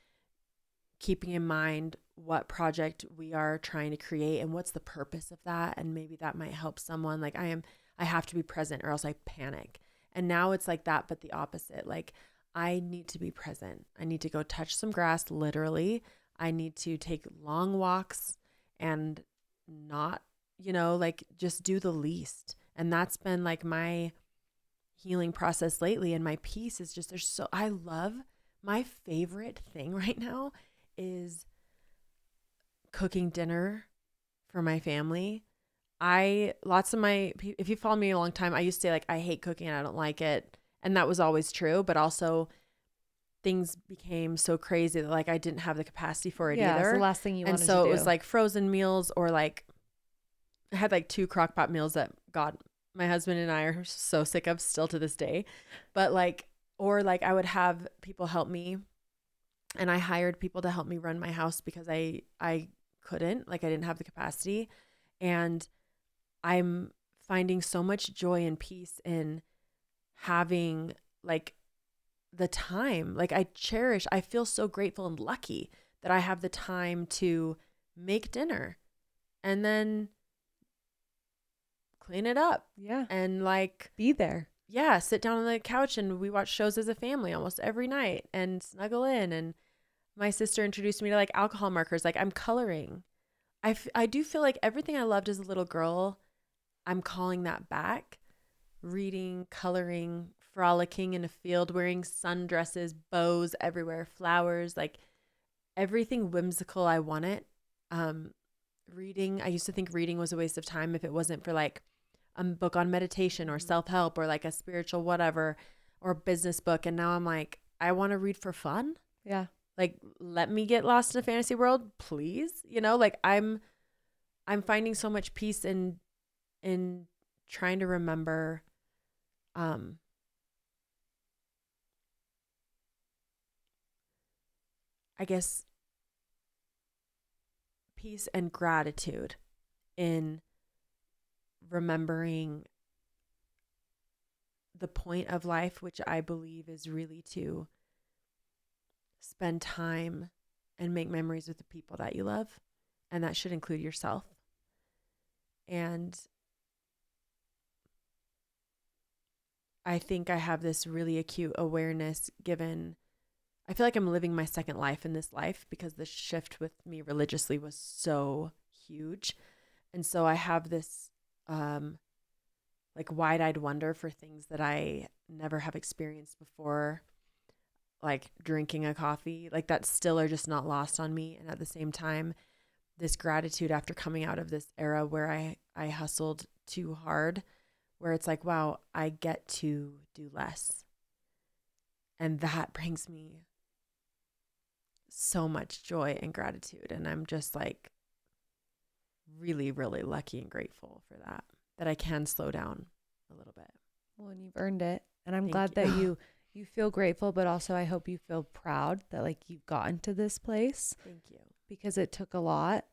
S2: keeping in mind what project we are trying to create and what's the purpose of that. And maybe that might help someone. Like I have to be present or else I panic. And now it's like that, but the opposite. Like I need to be present. I need to go touch some grass, literally. I need to take long walks and not, like just do the least. And that's been like my healing process lately. And my peace is just, I love, my favorite thing right now is cooking dinner for my family. If you follow me a long time, I used to say like, I hate cooking and I don't like it. And that was always true, but also things became so crazy that like I didn't have the capacity for it either.
S1: Yeah, it's the last thing you wanted to do.
S2: And so it was like frozen meals, or like I had like 2 crock pot meals that my husband and I are so sick of still to this day. But like, or like I would have people help me, and I hired people to help me run my house because I couldn't, like I didn't have the capacity. And I'm finding so much joy and peace in having like the time. Like I feel so grateful and lucky that I have the time to make dinner and then clean it up.
S1: Yeah.
S2: And like
S1: be there.
S2: sit down on the couch and we watch shows as a family almost every night and snuggle in. And my sister introduced me to like alcohol markers. Like I'm coloring. I do feel like everything I loved as a little girl, I'm calling that back. Reading, coloring, frolicking in a field, wearing sundresses, bows everywhere, flowers, like everything whimsical I wanted. Reading, I used to think reading was a waste of time if it wasn't for like a book on meditation or self-help or like a spiritual whatever or business book. And now I'm like, I want to read for fun.
S1: Yeah.
S2: Like, let me get lost in a fantasy world, please. You know, like I'm finding so much peace in trying to remember I guess peace and gratitude in remembering the point of life, which I believe is really to spend time and make memories with the people that you love. And that should include yourself. And I think I have this really acute awareness given, I feel like I'm living my second life in this life because the shift with me religiously was so huge. And so I have this like wide-eyed wonder for things that I never have experienced before, like drinking a coffee, like that still are just not lost on me. And at the same time, this gratitude after coming out of this era where I hustled too hard, where it's like, wow, I get to do less. And that brings me so much joy and gratitude. And I'm just like really, really lucky and grateful for that I can slow down a little bit.
S1: Well, and you've earned it. And I'm
S2: Thank
S1: glad
S2: you.
S1: that you feel grateful, but also I hope you feel proud that like you've gotten to this place.
S2: Thank you.
S1: Because it took a lot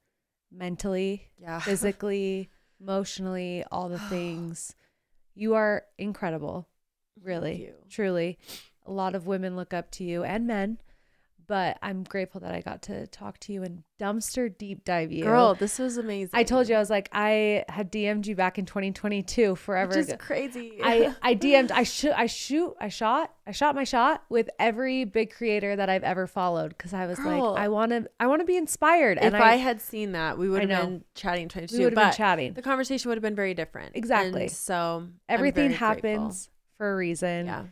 S1: mentally, physically, emotionally, all the things. You are incredible. Really, truly. A lot of women look up to you and men, but I'm grateful that I got to talk to you and dumpster deep dive you.
S2: Girl, this was amazing.
S1: I told you, I was like, I had DM'd you back in 2022 forever
S2: Which is
S1: ago.
S2: crazy.
S1: I DM'd, I shot my shot with every big creator that I've ever followed. Cause I was like, I want to be inspired.
S2: And if I had seen that, we would have been chatting in 2022.
S1: We would have been chatting.
S2: The conversation would have been very different.
S1: Exactly.
S2: And so
S1: everything happens for a reason.
S2: Yeah.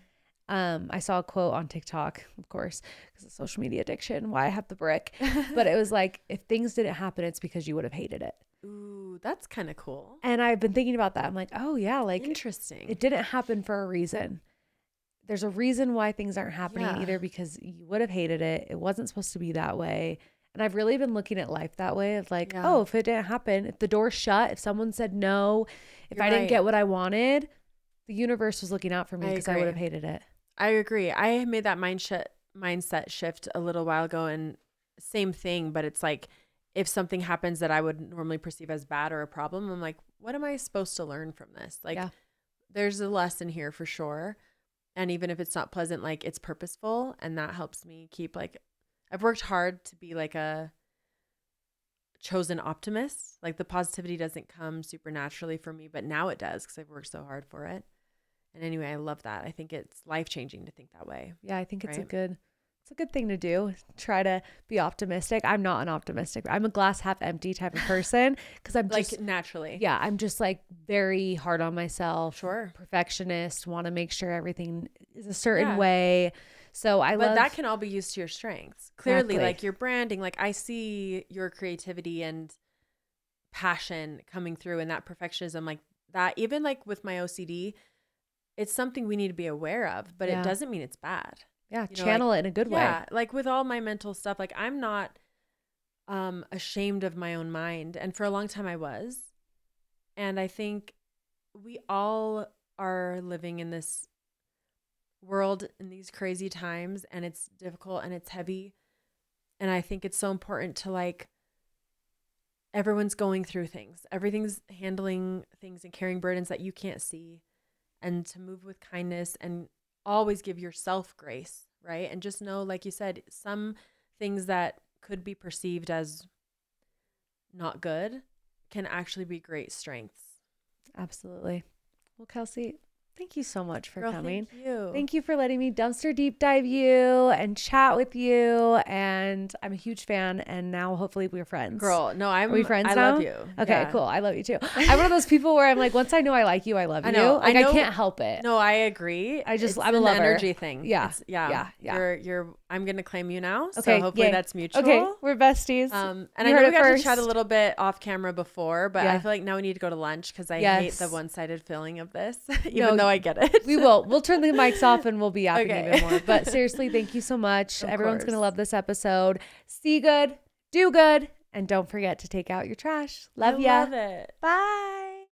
S1: I saw a quote on TikTok, of course, because of social media addiction, why I have the brick. But it was like, if things didn't happen, it's because you would have hated it.
S2: Ooh, that's kind of cool.
S1: And I've been thinking about that. I'm like, oh yeah, like
S2: interesting.
S1: It didn't happen for a reason. There's a reason why things aren't happening either because you would have hated it. It wasn't supposed to be that way. And I've really been looking at life that way of like, oh, if it didn't happen, if the door shut, if someone said no, if I didn't get what I wanted, the universe was looking out for me because I would have hated it.
S2: I agree. I made that mindset shift a little while ago, and same thing, but it's like if something happens that I would normally perceive as bad or a problem, I'm like, what am I supposed to learn from this? Like there's a lesson here for sure. And even if it's not pleasant, like it's purposeful, and that helps me keep like, I've worked hard to be like a chosen optimist. Like the positivity doesn't come supernaturally for me, but now it does because I've worked so hard for it. And anyway, I love that. I think it's life-changing to think that way.
S1: Yeah, I think it's a good thing to do. Try to be optimistic. I'm not an optimistic. I'm a glass half empty type of person because I'm just
S2: like naturally.
S1: Yeah, I'm just like very hard on myself.
S2: Sure.
S1: Perfectionist, want to make sure everything is a certain way. So
S2: But that can all be used to your strengths. Clearly, like your branding, like I see your creativity and passion coming through, and that perfectionism, like that, even like with my OCD, it's something we need to be aware of, but it doesn't mean it's bad.
S1: Yeah, channel it in a good way.
S2: Yeah, like with all my mental stuff, like I'm not ashamed of my own mind. And for a long time I was. And I think we all are living in this world in these crazy times, and it's difficult and it's heavy. And I think it's so important to like, everyone's going through things. Everything's handling things and carrying burdens that you can't see. And to move with kindness and always give yourself grace, right? And just know, like you said, some things that could be perceived as not good can actually be great strengths.
S1: Absolutely. Well, Kelsey, Thank you so much for
S2: Girl,
S1: coming.
S2: Thank you.
S1: Thank you for letting me dumpster deep dive you and chat with you. And I'm a huge fan. And now hopefully we're friends.
S2: Girl, no,
S1: Are we friends
S2: I
S1: now?
S2: love you.
S1: Okay,
S2: Yeah.
S1: cool. I love you too. I'm one of those people where I'm like, once I know I like you, I love you. Like, I can't help it.
S2: No, I agree.
S1: I'm
S2: It's
S1: a lover.
S2: energy thing.
S1: Yeah.
S2: Yeah.
S1: Yeah.
S2: I'm going to claim you now. So
S1: Okay,
S2: hopefully
S1: yay.
S2: that's mutual.
S1: Okay, we're besties.
S2: And
S1: You
S2: I
S1: heard
S2: know we
S1: it
S2: got
S1: first.
S2: to chat a little bit off camera before, but
S1: Yeah.
S2: I feel like now we need to go to lunch because I hate the one-sided feeling of this, even though I get it.
S1: We will. We'll turn the mics off and we'll be yapping
S2: Okay.
S1: even more. But seriously, thank you so much.
S2: Of
S1: Everyone's going to
S2: course.
S1: love this episode. See good, do good, and don't forget to take out your trash. Love ya.
S2: Love it.
S1: Bye.